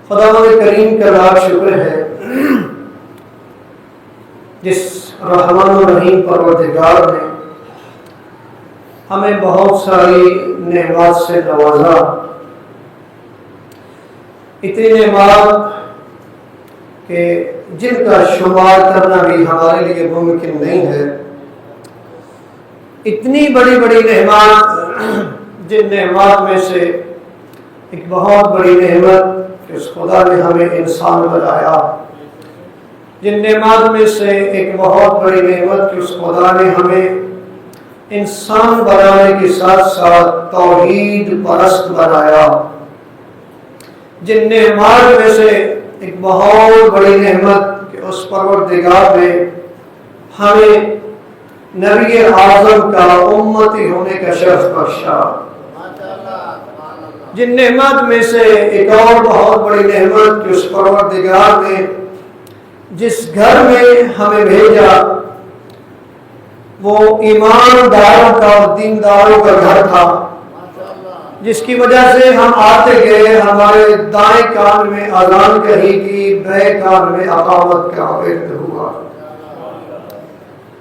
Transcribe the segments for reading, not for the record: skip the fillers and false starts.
خداوند کریم کا لاکھ شکر ہے جس رحمان و رحیم پروردگار نے ہمیں بہت ساری نعمات سے نوازا. اتنی نعمات کہ جن کا شمار کرنا بھی ہمارے لیے ممکن نہیں ہے. اتنی بڑی بڑی نعمات، جن نعمات میں سے ایک بہت بڑی نعمت کہ اس خدا نے ہمیں انسان بنایا. جن نعمات میں سے ایک بہت بڑی نعمت کہ اس خدا نے ہمیں انسان بنانے کے ساتھ ساتھ توحید پرست بنایا. جن نعمات میں سے ایک بہت بڑی نعمت کہ اس پروردگار نے ہمیں نبی اعظم کا امتی ہونے کا شرف بخشا. جن نعمت میں سے ایک اور بہت بڑی نعمت کہ اس پروردگار نے جس گھر میں ہمیں بھیجا وہ ایمانداروں کا اور دینداروں کا گھر تھا، جس کی وجہ سے ہم آتے گئے. ہمارے دائیں کان میں اذان کہی کی، بائیں کان میں اقامت کا وقت ہوا.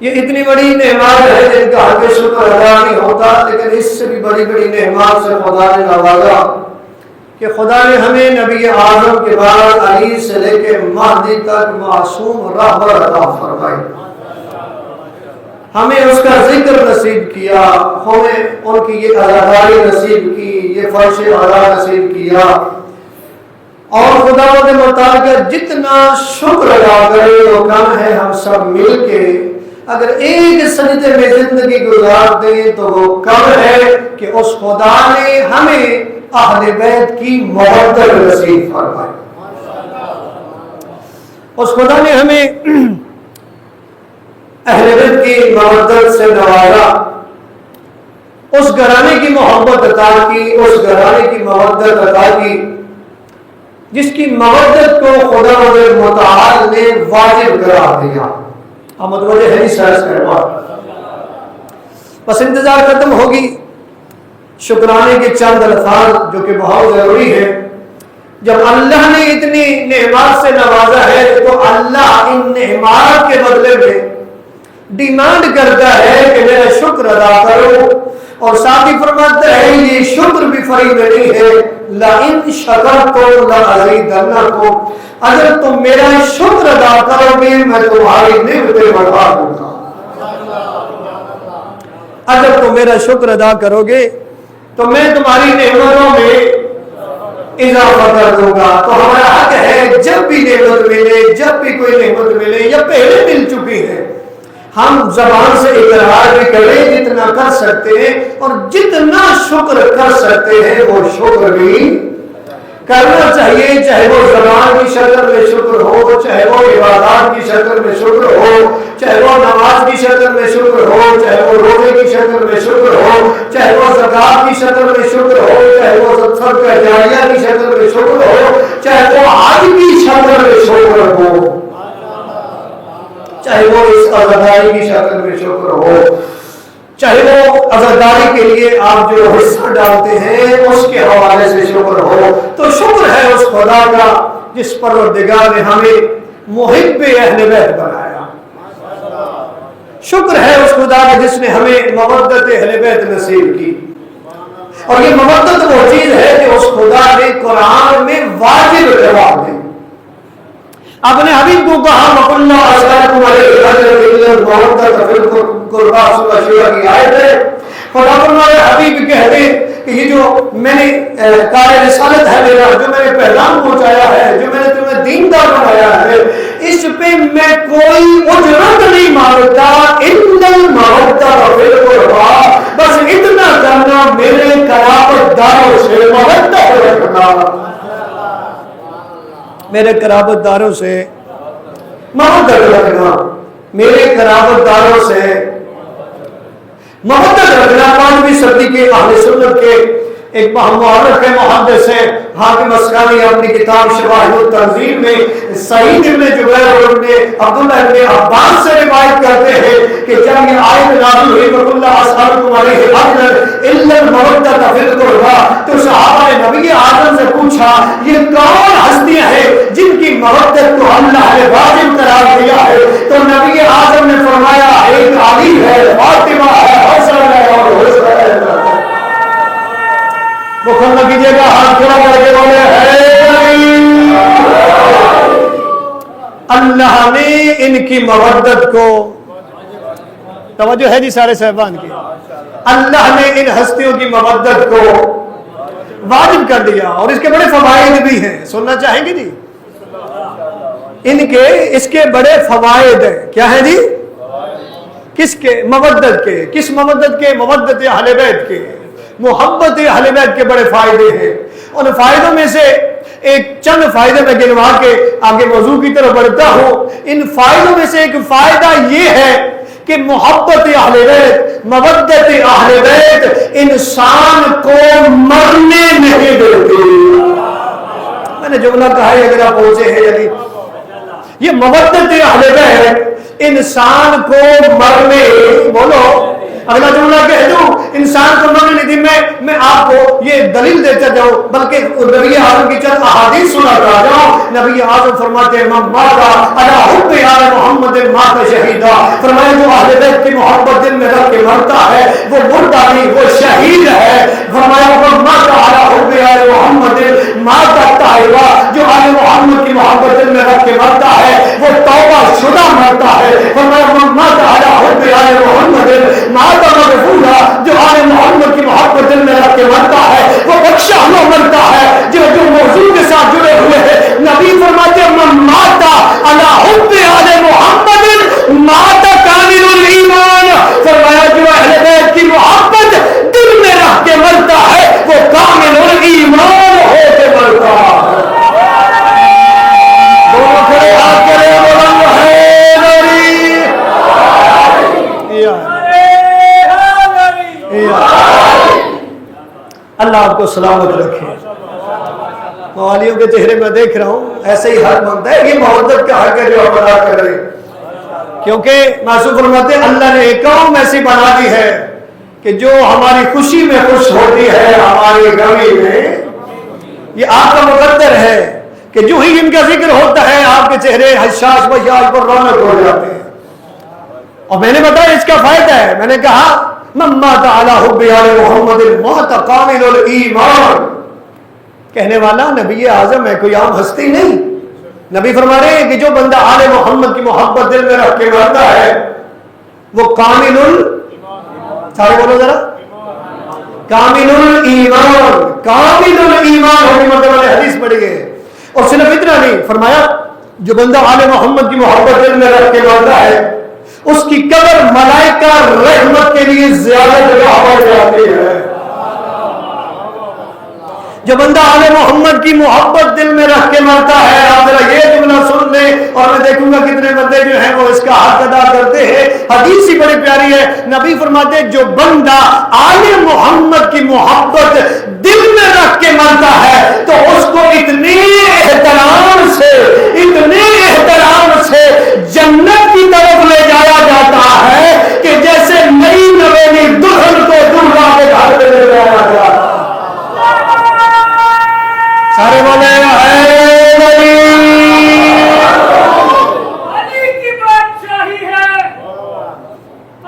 یہ اتنی بڑی نعمات ہے جن کا حق شکر ادا نہیں ہوتا. لیکن اس سے بھی بڑی بڑی نعمات سے خدا نے نوازا کہ خدا نے ہمیں نبی اعظم کے بعد علی سے لے کے مہدی تک معصوم رہبر عطا فرمائی. ہمیں اس کا ذکر نصیب کیا، ہمیں ان کی یہ عزاداری نصیب کی، یہ فرش عزا نصیب کیا. اور خدا نے بتایا کہ جتنا شکر ادا کرے وہ کم ہے. ہم سب مل کے اگر ایک سجدے میں زندگی گزار دیں تو وہ کم ہے کہ اس خدا نے ہمیں اہل بیت کی محبت نصیب فرمائی. اس خدا نے ہمیں اہل بیت کی محبت سے نوازا، اس گھرانے کی محبت عطا کی، اس گھرانے کی محبت عطا کی جس کی محبت کو خدا متعال نے واجب قرار دیا. احمد وجہ ہے سائز کروا. بس انتظار ختم ہوگی. شکرانے کے چند الفاظ جو کہ بہت ضروری ہے. جب اللہ نے اتنی نعمات سے نوازا ہے تو اللہ ان نعمات کے بدلے میں ڈیمانڈ کرتا ہے کہ میرا شکر ادا کرو. اور ساتھ ہی فرماتا ہے یہ شکر بھی فری میں نہیں ہے. لَإِن شَكَرْتُمْ لَأَزِيدَنَّكُمْ، اگر تم میرا شکر ادا کرو گے میں تمہاری نعمتیں بڑھا دوں گا. اگر تم میرا شکر ادا کرو گے تو میں تمہاری نعمتوں میں اضافہ کر دوں گا. تو ہمارا حق ہے جب بھی نعمت ملے، جب بھی کوئی نعمت ملے یا پہلے مل چکی ہے، ہم زبان سے اقرار بھی کریں جتنا کر سکتے ہیں، اور جتنا شکر کر سکتے ہیں وہ شکر بھی کرنا چاہیے. چاہے وہ زبان کی شکل میں شکر ہو، چاہے وہ عبادات کی شکل میں شکر ہو، چاہے وہ نماز کی شکل میں شکر ہو، چاہے وہ روزے کی شکل میں شکر ہو، چاہے وہ زکات کی شکل میں شکر ہو، چاہے وہ صدقہ جاریہ کی شکل میں شکر ہو، چاہے وہ حج کی شکل میں شکر ہو، چاہے وہ اس عزاداری کی شکل میں شکر ہو، چاہے وہ عزاداری کے لیے آپ جو حصہ ڈالتے ہیں اس کے حوالے سے شکر ہو. تو شکر ہے اس خدا کا جس پروردگار نے ہمیں محب اہل بیت بنایا. شکر ہے اس خدا کا جس نے ہمیں مودت اہل بیت نصیب کی. اور یہ مودت وہ چیز ہے کہ اس خدا نے قرآن میں واجب قرار دی. اپنے حبیب کو کہا وَقُلْ لَا أَسْأَلُكُمْ عَلَيْهِ أَجْرًا إِلَّا الْمَوَدَّةَ فِي الْقُرْبَى سورہ شورى کی آیت ہے. خدا فرمایا حبیب کہتے کہ یہ جو میں نے کار رسالت ہے میرا، جو میں نے پیغام پہنچایا ہے، جو میں نے تمہیں دیندار بنایا ہے، اس پہ میں کوئی اجرت نہیں مانگتا. إِلَّا الْمَوَدَّةَ فِي الْقُرْبَى، بس اتنا کرنا میرے قرابت داروں سے محبت رکھنا، میرے قرابت داروں سے محبت رکھنا، میرے قرابت داروں سے محبت رکھنا. 5ویں صدی کے اہل سنت کے ایک محرخ محدث ہے حاکم اسقلانی اپنی کتاب شواہد التنزیل میں سعید ابن جبیر اور ابن عبداللہ ابن عباس سے روایت کرتے ہیں کہ جب یہ آیت نازل ہوئی تو اللہ اسألکم علیہ اجرا الا المودۃ فی القربى تو صحابہ نے نبی اعظم سے پوچھا یہ کون ہستیاں ہیں جن کی مودت کو اللہ نے واجب قرار دیا ہے؟ تو نبی اعظم نے فرمایا ایک علی ہے، فاطمہ ہے، حسن ہے اور حسین ہے۔ مکمل کیجیے گا، ہاتھ کھڑا کر کے بولے ہے اللہ نے ان کی مودت کو، توجہ ہے جی سارے صاحبان کی، اللہ نے ان ہستیوں کی مودت کو واجب کر دیا اور اس کے بڑے فوائد بھی ہیں، سننا چاہیں گے جی؟ ان کے اس کے بڑے فوائد ہیں، کیا ہیں جی؟ کس کے؟ مودت کے۔ کس مودت کے؟ مودت اہل بیت کے، محبت اہل بیت کے بڑے فائدے ہیں۔ ان فائدوں میں سے ایک چند فائدے میں گنوا کے آگے موضوع کی طرف بڑھتا ہوں۔ ان فائدوں میں سے ایک فائدہ یہ ہے کہ محبت اہل بیت، مودت اہل بیت انسان کو مرنے نہیں دیتی۔ میں نے جملہ کہا ہے اگر آپ پہنچے ہیں یعنی یہ مودت اہل بیت انسان کو مرنے، بولو اگلا جملہ کہہ دوں، انسان کو مرنے نہیں دی۔ میں آپ کو یہ دلیل دیتا جاؤں بلکہ نبی اعظم کی چند احادیث سناتا جاؤں۔ نبی اعظم فرماتے ہیں من مات علی حب آل محمد مات شہیدا، فرمایا جو اہل بیت کی محبت دل میں رکھ کے مرتا ہے وہ مردہ نہیں، وہ شہید ہے۔ فرمایا من مات علی حب آل محمد مات طائبا، جو آل محمد کی محبت دل میں رکھ کے مرتا ہے وہ توبہ شدہ مرتا ہے۔ فرمایا من مات علی حب آل محمد مات مغفورا، جو آل محمد کی محبت دل میں رکھ کے مرتا ہے وہ بخشا ہوا مرتا ہے۔ جو موضوع کے ساتھ جڑے ہوئے ہیں، نبی فرماتے ہیں من مات علی حب آل محمد مات کامل الایمان، فرمایا جو اہل بیت کی محبت دل میں رکھ کے مرتا ہے وہ کامل الایمان ہو کے مرتا ہے۔ دونوں کھڑے ہاتھ کرے بلند ہے اللہ آپ کو سلامت رکھے۔ موالیوں کے چہرے میں دیکھ رہا ہوں ایسے ہی حق بنتا ہے، یہ محبت کا حق ہے جو ہم ادا کر رہے ہیں، کیونکہ معصوم فرماتے ہیں اللہ نے ایک قوم ایسی بنا دی ہے کہ جو ہماری خوشی میں خوش ہوتی ہے، ہماری غمی میں۔ یہ آپ کا مقدر ہے کہ جو ہی ان کا ذکر ہوتا ہے آپ کے چہرے حشاش بشاش پر رونق ہو جاتے ہیں۔ اور میں نے بتایا اس کا فائدہ ہے، میں نے کہا من مات علی حب آل محمد مات کامل الایمان، کہنے والا نبی اعظم ہے، کوئی عام ہستی نہیں۔ نبی فرما رہے ہیں کہ جو بندہ آل محمد کی محبت دل میں رکھ کے مرتا ہے وہ کامل سارے بولو ذرا، کامل الایمان، کامل الایمان ہونے مطلب والے حدیث پڑھی گئے۔ اور صرف اتنا نہیں، فرمایا جو بندہ آل محمد کی محبت دل میں رکھ کے مرتا ہے اس کی قبر ملائکہ رحمت کے لیے زیادہ جگہ بڑھ جاتی ہے۔ جو بندہ آل محمد کی محبت دل میں رکھ کے مرتا ہے، آپ ذرا یہ جملہ سن لیں اور میں دیکھوں گا کتنے بندے جو ہیں وہ اس کا حق ادا کرتے ہیں۔ حدیث ہی بڑی پیاری ہے، نبی فرماتے ہیں جو بندہ آل محمد کی محبت دل میں رکھ کے مرتا ہے تو اس کو اتنے احترام سے جنت کی طرف لے جایا جاتا ہے کہ جیسے نئی نویلی دلہن کو دلہا کے گھر میں لے جایا جاتا ہے۔ سارے بولے علی کی بادشاہی ہے،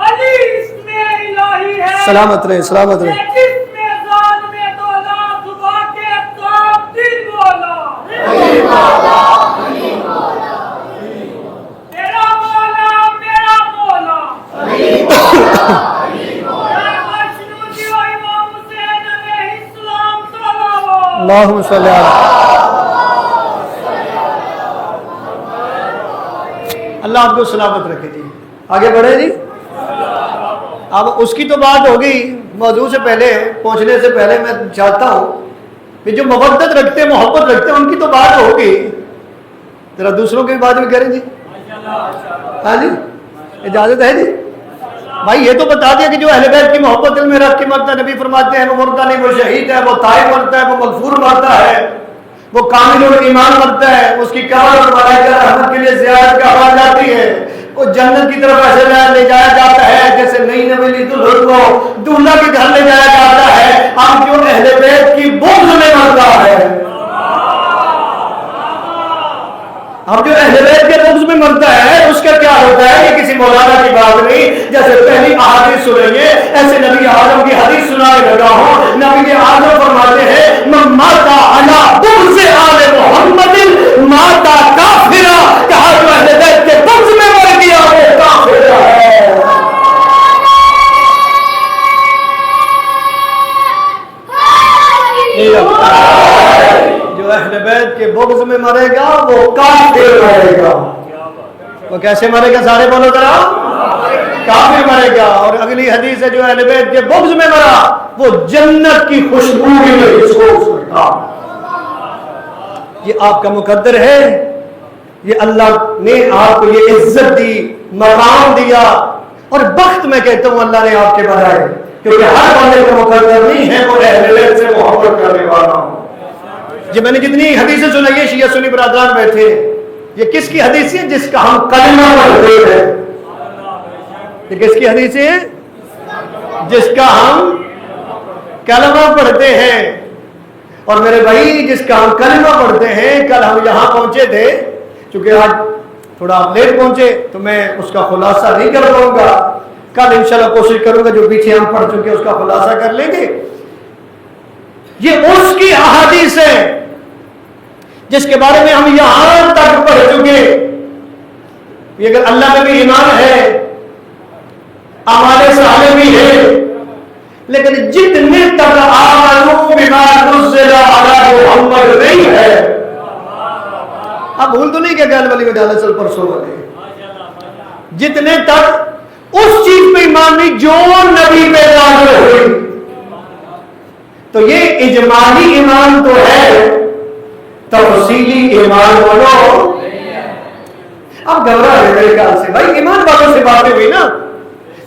علی اس میں الہی ہے، سلامت رہے سلامت رہے۔ جس میں ذات میں دولا صبح کے ساتھ دل بولا میرا مولا میرا مولا اللہم صلی اللہ آپ کو سلامت رکھے جی۔ آگے بڑھے جی۔ اب اس کی تو بات ہوگی، موضوع سے پہلے پہنچنے سے پہلے میں چاہتا ہوں کہ جو مودت رکھتے محبت رکھتے ان کی تو بات ہوگی، ذرا دوسروں کی بات بھی کریں جی۔ ہاں جی اجازت ہے جی؟ بھائی یہ تو بتا دیا کہ جو اہل بیت کی محبت دل میں رکھ کے مرتا ہے، نبی فرماتے ہیں وہ مردہ نہیں، وہ شہید ہے، وہ طائب مرتا ہے، وہ مغفور مرتا ہے، وہ کامل الایمان مرتا ہے، اس کی قبر اور ملائکہ رحمت کے لیے زیارت کا آواز آتی ہے، وہ جنت کی طرف ایسے لے جایا جاتا ہے جیسے نئی نویلی دلہن کو دولہا کے گھر لے جایا جاتا ہے۔ اب جو اہل بیت کی بغض میں مرتا ہے، اب جو اہل بیت کے بغض میں مرتا ہے اس کا کیا ہوتا ہے؟ یہ کسی مولانا کی بات نہیں، جیسے پہلی احادیث سنیں گے ایسے نبی اعظم کی حدیث سنانے لگا ہوں۔ نبی اعظم فرماتے ہیں من مات علی بغض آل محمد مات کافرا، کہا جو اہل بیت کے بغض میں مر گیا وہ کافر ہے۔ جو اہل بیت کے بغض میں مرے گا وہ کافر مرے گا۔ وہ کیسے مرے گا؟ سارے بولو ذرا، کافر مرے گا۔ اور اگلی حدیث ہے جو اہل بیت کے بغض میں مرا وہ جنت کی خوشبو بھی نہیں محسوس کرتا۔ یہ آپ کا مقدر ہے، یہ اللہ نے آپ کو یہ عزت دی، مقام دیا، اور بخت میں کہتا ہوں اللہ نے آپ کے بنائے، کیونکہ ہر بندے کا مقدر نہیں ہے وہ اہل بیت سے محبت کرنے والا ہوں۔ جب میں نے جتنی حدیثیں سنائی، شیعہ سنی برادران بیٹھے، یہ کس کی حدیث ہے؟ جس کا ہم کلمہ پڑھتے ہیں۔ یہ کس کی حدیث ہے؟ جس کا ہم کلمہ پڑھتے ہیں۔ اور میرے بھائی جس کا ہم کلمہ پڑھتے ہیں، کل ہم یہاں پہنچے تھے، چونکہ آج تھوڑا لیٹ پہنچے تو میں اس کا خلاصہ نہیں کر پاؤں گا، کل انشاءاللہ کوشش کروں گا جو پیچھے ہم پڑھ چکے اس کا خلاصہ کر لیں گے۔ یہ اس کی احادیث ہے جس کے بارے میں ہم یہاں تک پڑھ چکے۔ یہ اگر اللہ میں بھی ایمان ہے، اعمال صالح بھی ہے، لیکن جتنے تک آمنوا بما نزل علی محمد نہیں ہے، اب بھول تو نہیں کہ گل والی وجہ سے پرسوں والے، جتنے تک اس چیز پہ ایمان نہیں جو نبی پہ نازل ہوئی، تو یہ اجمالی ایمان تو ہے، تفصیلی ایمان بولو۔ اب گھبرا ہے میرے خیال سے بھائی، ایمان والوں سے باتیں ہوئی نا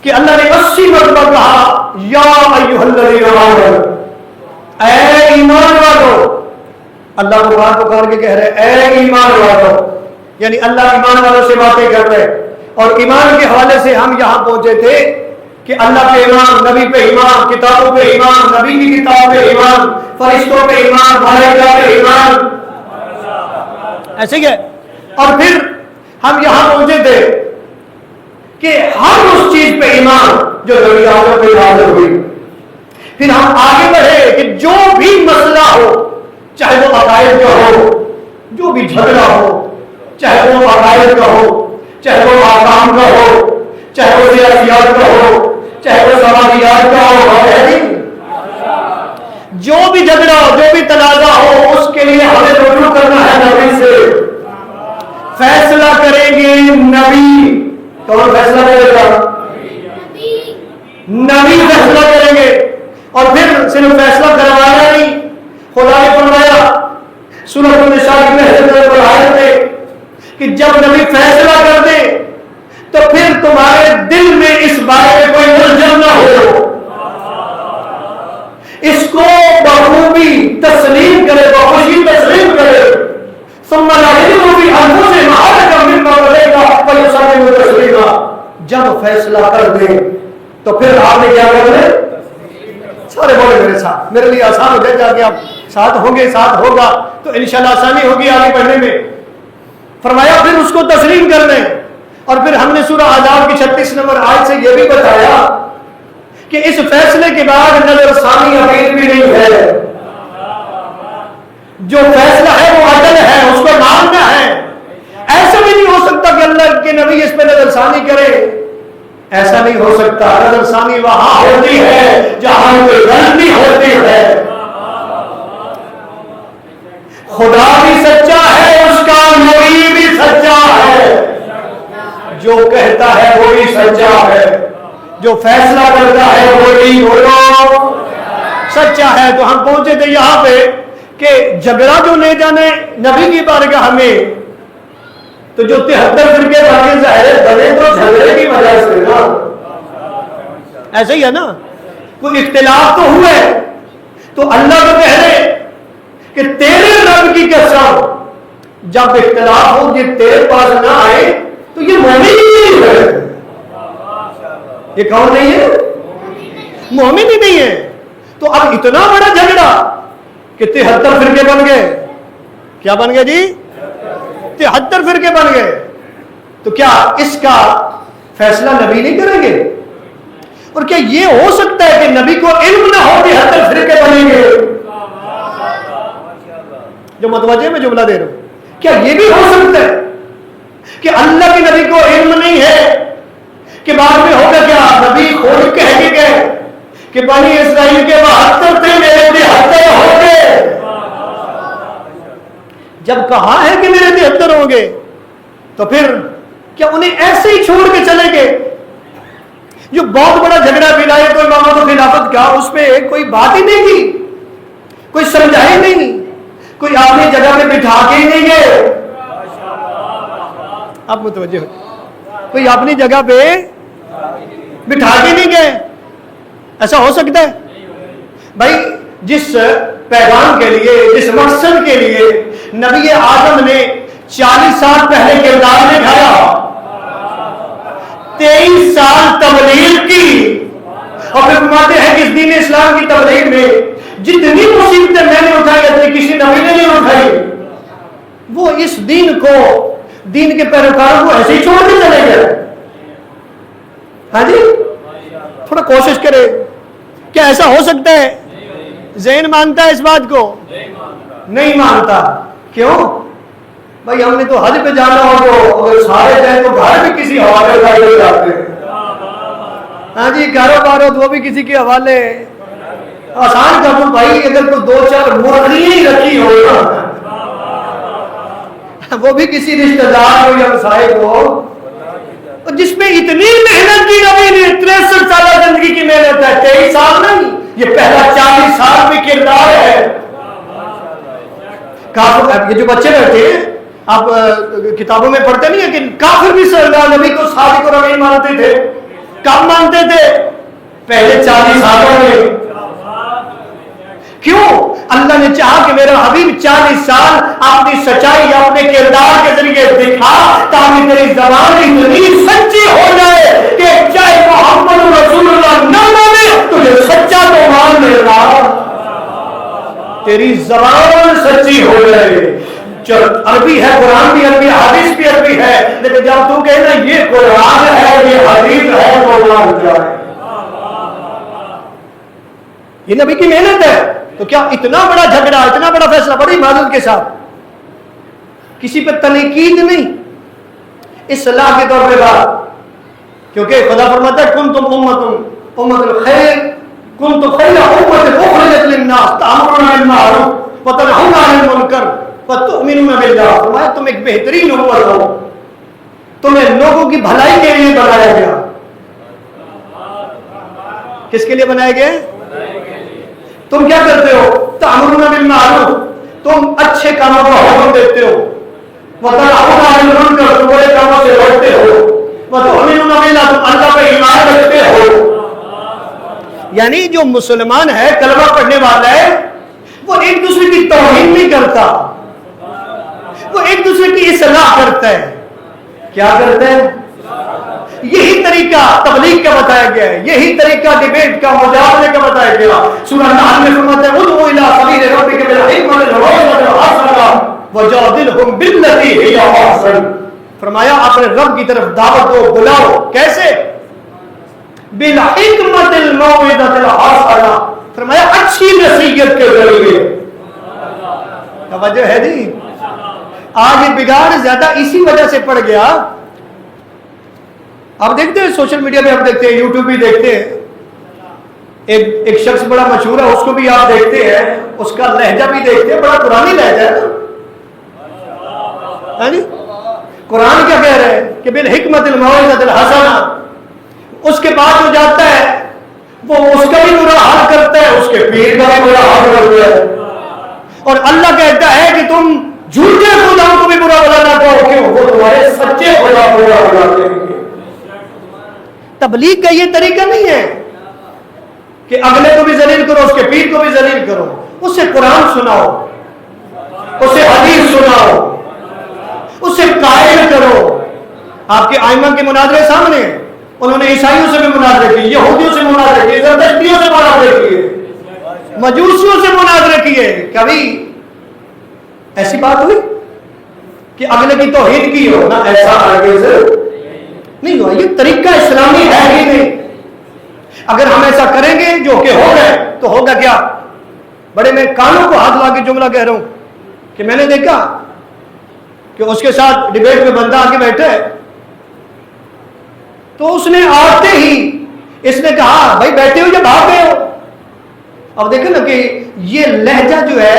کہ اللہ نے 80 مرتبہ کہا یا ایھا الذین آمنوا، اے ایمان والو۔ اللہ کو پکار کے کہہ رہے اے ایمان والو، یعنی اللہ ایمان والوں سے باتیں کر رہے۔ اور ایمان کے حوالے سے ہم یہاں پہنچے تھے کہ اللہ پہ ایمان، نبی پہ ایمان، کتابوں پہ ایمان، نبی کی کتاب پہ ایمان، فرشتوں پہ ایمان، ملائکہ پہ ایمان، ایسے ہی ہے۔ اور پھر ہم یہاں پہنچے تھے کہ ہر اس چیز پہ ایمان جو نبی اعظم پہ نازل ہوئی۔ پھر ہم آگے بڑھے کہ جو بھی مسئلہ ہو، چاہے وہ عقائد کا ہو، جو بھی جھگڑا ہو، چاہے وہ عقائد کا ہو، چاہے وہ احکام کا ہو، چاہے وہ سیاسیات کا ہو، چاہے وہ سماجیات کا ہو، جو بھی جھگڑا ہو، جو بھی تنازع ہو، اس کے لیے ہمیں رجوع کرنا ہے نبی سے۔ فیصلہ کریں گے نبی۔ کون فیصلہ کرے گا؟ نبی فیصلہ کریں گے۔ اور پھر صرف فیصلہ کروانا نہیں، خدا نے فرمایا سورۃ النساء میں آیت ہے کہ جب نبی فیصلہ کر دے تو پھر تمہارے دل میں اس بارے میں کوئی الجھن نہ ہو، اس کو بخوبی تسلیم کرے، بخوشی تسلیم کرے۔ ثم لا يجدوا في انفسهم حرجا مما قضيت ويسلموا تسلیما۔ جب فیصلہ کر دیں تو پھر آپ نے کیا کرنا ہے؟ سارے بولے میرے ساتھ، میرے لیے آسان ہو جائے، جا کے آپ ساتھ ہوں گے، ساتھ ہوگا تو انشاءاللہ آسانی ہوگی آگے بڑھنے میں۔ فرمایا پھر اس کو تسلیم کر دیں۔ اور پھر ہم نے سورہ احزاب کی 36 نمبر آیت سے یہ بھی بتایا کہ اس فیصلے کے بعد نظر ثانی امید بھی نہیں ہے۔ جو فیصلہ ہے وہ عدل ہے، اس کو ماننا ہے۔ ایسا بھی نہیں ہو سکتا کہ اللہ کے نبی اس پہ نظر ثانی کرے، ایسا نہیں ہو سکتا۔ نظر ثانی وہاں ہوتی ہے جہاں کوئی غلطی ہوتی ہے۔ خدا بھی سچا ہے، اس کا نبی بھی سچا ہے، جو کہتا ہے وہ بھی سچا ہے، جو فیصلہ کرتا ہے وہ بھی بولو سچا ہے۔ تو ہم پہنچے تھے یہاں پہ کہ جھگڑا جو لے جانے نبی کی بارگاہ میں، تو جو 73 فرقے باقی ظاہر بنے تو جھگڑے کی وجہ سے نا، ایسے ہی ہے نا, کوئی اختلاف تو ہوئے تو اللہ کو کہہ رہے کہ تیرے رب کی قسم جب اختلاف ہو یہ تیرے پاس نہ آئے تو یہ مومن ہی نہیں ہے. یہ کون نہیں ہے؟ مومن ہی نہیں ہے. تو اب اتنا بڑا جھگڑا کہ 73 فرقے بن گئے. کیا بن گئے جی؟ 73 فرقے بن گئے. تو کیا اس کا فیصلہ نبی نہیں کریں گے؟ اور کیا یہ ہو سکتا ہے کہ نبی کو علم نہ ہو 73 فرقے بنیں گے؟ جو متوجہ میں جملہ دے رہا ہوں, کیا یہ بھی ہو سکتا ہے کہ اللہ کے نبی کو علم نہیں ہے کہ بعد میں ہوگا کیا؟ نبی خود کہہ کے گئے کہ بنی اسرائیل کے 72 تھے, میرے 73 ہو گئے. جب کہا ہے کہ میرے 73 ہوں گے تو پھر کیا انہیں ایسے ہی چھوڑ کے چلیں گے؟ جو بہت بڑا جھگڑا ولایت و امامت و خلافت کا, اس پہ کوئی بات ہی نہیں کی, کوئی سمجھائے نہیں, کوئی اپنی جگہ پہ بٹھا کے ہی نہیں گئے. آپ متوجہ ہو, کوئی اپنی جگہ پہ بٹھا کے نہیں گئے. ایسا ہو سکتا ہے؟ بھائی جس پیغام کے لیے, جس مقصد کے لیے نبی اعظم نے 40 سال پہلے کردار نبھایا, 23 سال تبلیغ کی, اور پھر فرماتے ہیں کہ اس دین اسلام کی تبلیغ میں جتنی مصیبتیں میں نے اٹھائی اتنی کسی نبی نے نہیں اٹھائی. وہ اس دین کو, دین کے پیروکاروں کو ایسے ہی چھوڑ کے چلے گئے. ہاں جی, تھوڑا کوشش کرے. کیا ایسا ہو سکتا ہے؟ ذہن مانتا ہے اس بات کو؟ نہیں مانتا. کیوں بھائی؟ ہم نے تو حج پہ جانا ہو تو اگر سارے جائیں تو گھر بھی کسی حوالے لائے جاتے ہیں. ہاں جی, کاروبار ہو تو وہ بھی کسی کے حوالے. آسان کر دوں بھائی, اگر کوئی 2-4 مرغیاں رکھی ہو وہ بھی کسی رشتہ دار کو یا مسائل کو, جس میں اتنی محنت کی نبی نے, 63 سالہ زندگی کی محنت ہے, 23 سال نہیں, یہ پہلا 40 سال میں کردار ہے. کافر, یہ جو بچے بیٹھے ہیں آپ کتابوں میں پڑھتے نہیں ہیں کہ کافر بھی سردار نبی کو صادق اور امین مانتے تھے. کب مانتے تھے؟ پہلے 40 سالوں میں. کیوں؟ اللہ نے چاہا کہ میرا حبیب 40 سال اپنی سچائی یا اپنے کردار کے ذریعے دکھا تاکہ تیری زبان اتنی سچی ہو جائے کہ چاہے محمد رسول اللہ نہ مانے تجھے سچا تو مان لے گا. تیری زبان سچی ہو جائے. عربی ہے, قرآن بھی عربی, حدیث بھی عربی ہے, لیکن جب تو کہنا یہ قرآن ہے, یہ حدیث ہے, تو نہ ہو جائے. یہ نبی کی محنت ہے. تو کیا اتنا بڑا جھگڑا, اتنا بڑا فیصلہ بڑی معذرت کے ساتھ, کسی پہ تنقید نہیں, اصلاح کے طور پہ بات. کیونکہ خدا فرماتا ہے کنتم امۃ الخیر کنتم خیر امۃ اخرجت للناس تأمرون بالمعروف وتنہون عن المنکر وتؤمنون باللہ. فرمایا تم ایک بہترین امت ہو, تمہیں لوگوں کی بھلائی کے لیے بنایا گیا. کس کے لیے بنایا گیا؟ تم کیا کرتے ہو؟ تأمرون بالمعروف, تم اچھے کاموں کا حکم دیتے ہو. وتنہون عن المنکر, تم برے کاموں سے روکتے ہو. وتؤمنون باللہ, تم اللہ پہ ایمان رکھتے ہو. یعنی جو مسلمان ہے, کلمہ پڑھنے والا ہے, وہ ایک دوسرے کی توہین نہیں کرتا, وہ ایک دوسرے کی اصلاح کرتا ہے. کیا کرتا ہے؟ یہی طریقہ تبلیغ کا بتایا گیا ہے, یہی طریقہ ڈیبیٹ کا, مجادلے کا بتایا گیا. سورہ نحل میں فرماتا ہے ادعو الی سبیل ربک بالحکمۃ والموعظۃ الحسنہ وجادلھم باللتی ہی احسن. فرمایا اپنے رب کی طرف دعوت دو, بلاؤ. کیسے؟ بالحکمۃ الموعظۃ الحسنہ. فرمایا اچھی نصیحت کے ذریعے. توجہ ہے جی. آج یہ بگاڑ زیادہ اسی وجہ سے پڑ گیا. آپ دیکھتے ہیں سوشل میڈیا پہ, آپ دیکھتے ہیں, یوٹیوب بھی دیکھتے ہیں, ایک شخص بڑا مشہور ہے, اس کو بھی آپ دیکھتے ہیں, اس کا لہجہ بھی دیکھتے ہیں, بڑا قرآنی لہجہ ہے نا. قرآن کیا کہہ رہے ہیں کہ بالحکمۃ الموعظۃ الحسنہ. اس کے بعد جو جاتا ہے وہ اس کا بھی برا حال کرتا ہے, اس کے پیر کا بھی برا حال کرتا ہے, اور اللہ کہتا ہے کہ تم جھوٹے خداؤں کو بھی برا بلا نہ کہو, کیوں؟ وہ تمہارے سچے خدا کو برا بلاتے ہیں. تبلیغ کا یہ طریقہ نہیں ہے کہ اگلے کو بھی ذلیل کرو، اس کے پیر کو بھی ذلیل کرو، اسے قرآن سناؤ، اسے حدیث سناؤ، اسے قائل کرو۔ آپ کے ائمہ کے مناظرے سامنے ہیں، انہوں نے عیسائیوں سے بھی مناظرے کیے، یہودیوں سے مناظرے کیے، زرتشتیوں سے مناظرے کیے، مجوسیوں سے مناظرے کیے۔ کبھی ایسی بات ہوئی کہ اگلے کی توہین کی ہو؟ نہ، ایسا ہرگز نہیں ہوا۔ یہ طریقہ اسلامی ہے ہی نہیں۔ اگر ہم ایسا کریں گے جو کہ ہو گئے تو ہوگا کیا؟ بڑے میں کانوں کو ہاتھ لا کے جملہ کہہ رہا ہوں کہ میں نے دیکھا کہ اس کے ساتھ ڈیبیٹ میں بندہ آگے بیٹھا ہے، تو اس نے آتے ہی اس نے کہا بھائی بیٹھے ہو یا بھاگ گئے ہو؟ اب دیکھیں نا کہ یہ لہجہ جو ہے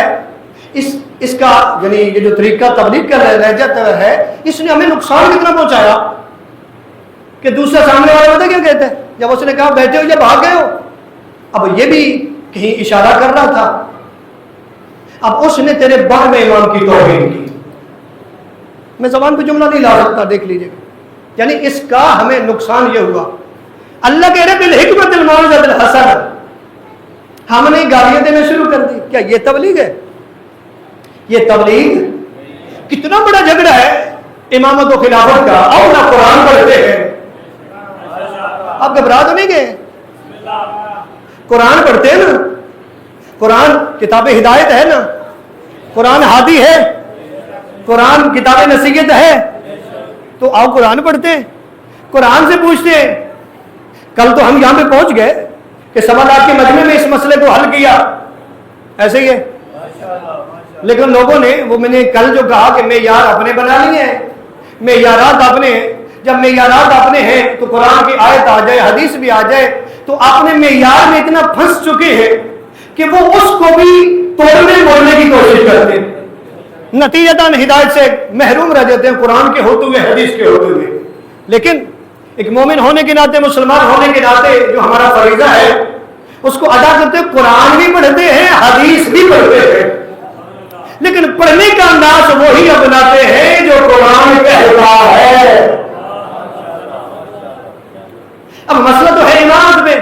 اس کا، یعنی یہ جو طریقہ تبلیغ کا لہجہ ہے، اس نے ہمیں نقصان کتنا پہنچایا کہ دوسرا سامنے والا پتہ کیا کہتا ہے جب اس نے کہا بیٹھے ہو یا بھاگ گئے ہو؟ اب یہ بھی کہیں اشارہ کر رہا تھا، اب اس نے تیرے بار میں امام کی توہین کی۔ میں زبان پہ جملہ نہیں لا سکتا، دیکھ لیجیے گا، یعنی اس کا ہمیں نقصان یہ ہوا۔ اللہ کہہ رہے بالحکمت الموعظۃ الحسنہ، ہم نے گالیاں دینا شروع کر دی۔ کیا یہ تبلیغ ہے؟ یہ تبلیغ کتنا بڑا جھگڑا ہے امامت و خلافت کا، اور نہ قرآن پڑھتے ہیں۔ آپ گھبرا تو نہیں گئے؟ قرآن پڑھتے ہیں نا، قرآن کتاب ہدایت ہے نا، قرآن ہادی ہے، قرآن کتاب نصیحت ہے، تو آؤ قرآن پڑھتے ہیں، قرآن سے پوچھتے ہیں۔ کل تو ہم یہاں پہ پہنچ گئے کہ سوالات کے مجمع میں اس مسئلے کو حل کیا، ایسے ہی ہے، لیکن لوگوں نے، وہ میں نے کل جو کہا کہ معیار اپنے بنا لیے ہیں، معیارات اپنے ہیں۔ جب معیارات اپنے ہیں تو قرآن کی آیت آ جائے، حدیث بھی آ جائے، تو اپنے معیار میں اتنا پھنس چکے ہیں کہ وہ اس کو بھی توڑنے موڑنے کی کوشش کرتے ہیں، نتیجتاً ہدایت سے محروم رہ جاتے ہیں، قرآن کے ہوتے ہوئے، حدیث کے ہوتے ہوئے۔ لیکن ایک مومن ہونے کے ناطے، مسلمان ہونے کے ناطے جو ہمارا فریضہ ہے اس کو ادا کرتے ہیں۔ قرآن بھی پڑھتے ہیں، حدیث بھی پڑھتے ہیں، لیکن پڑھنے کا انداز وہی اپناتے ہیں جو قرآن کہتا ہے۔ اب مسئلہ تو ہے امامت میں،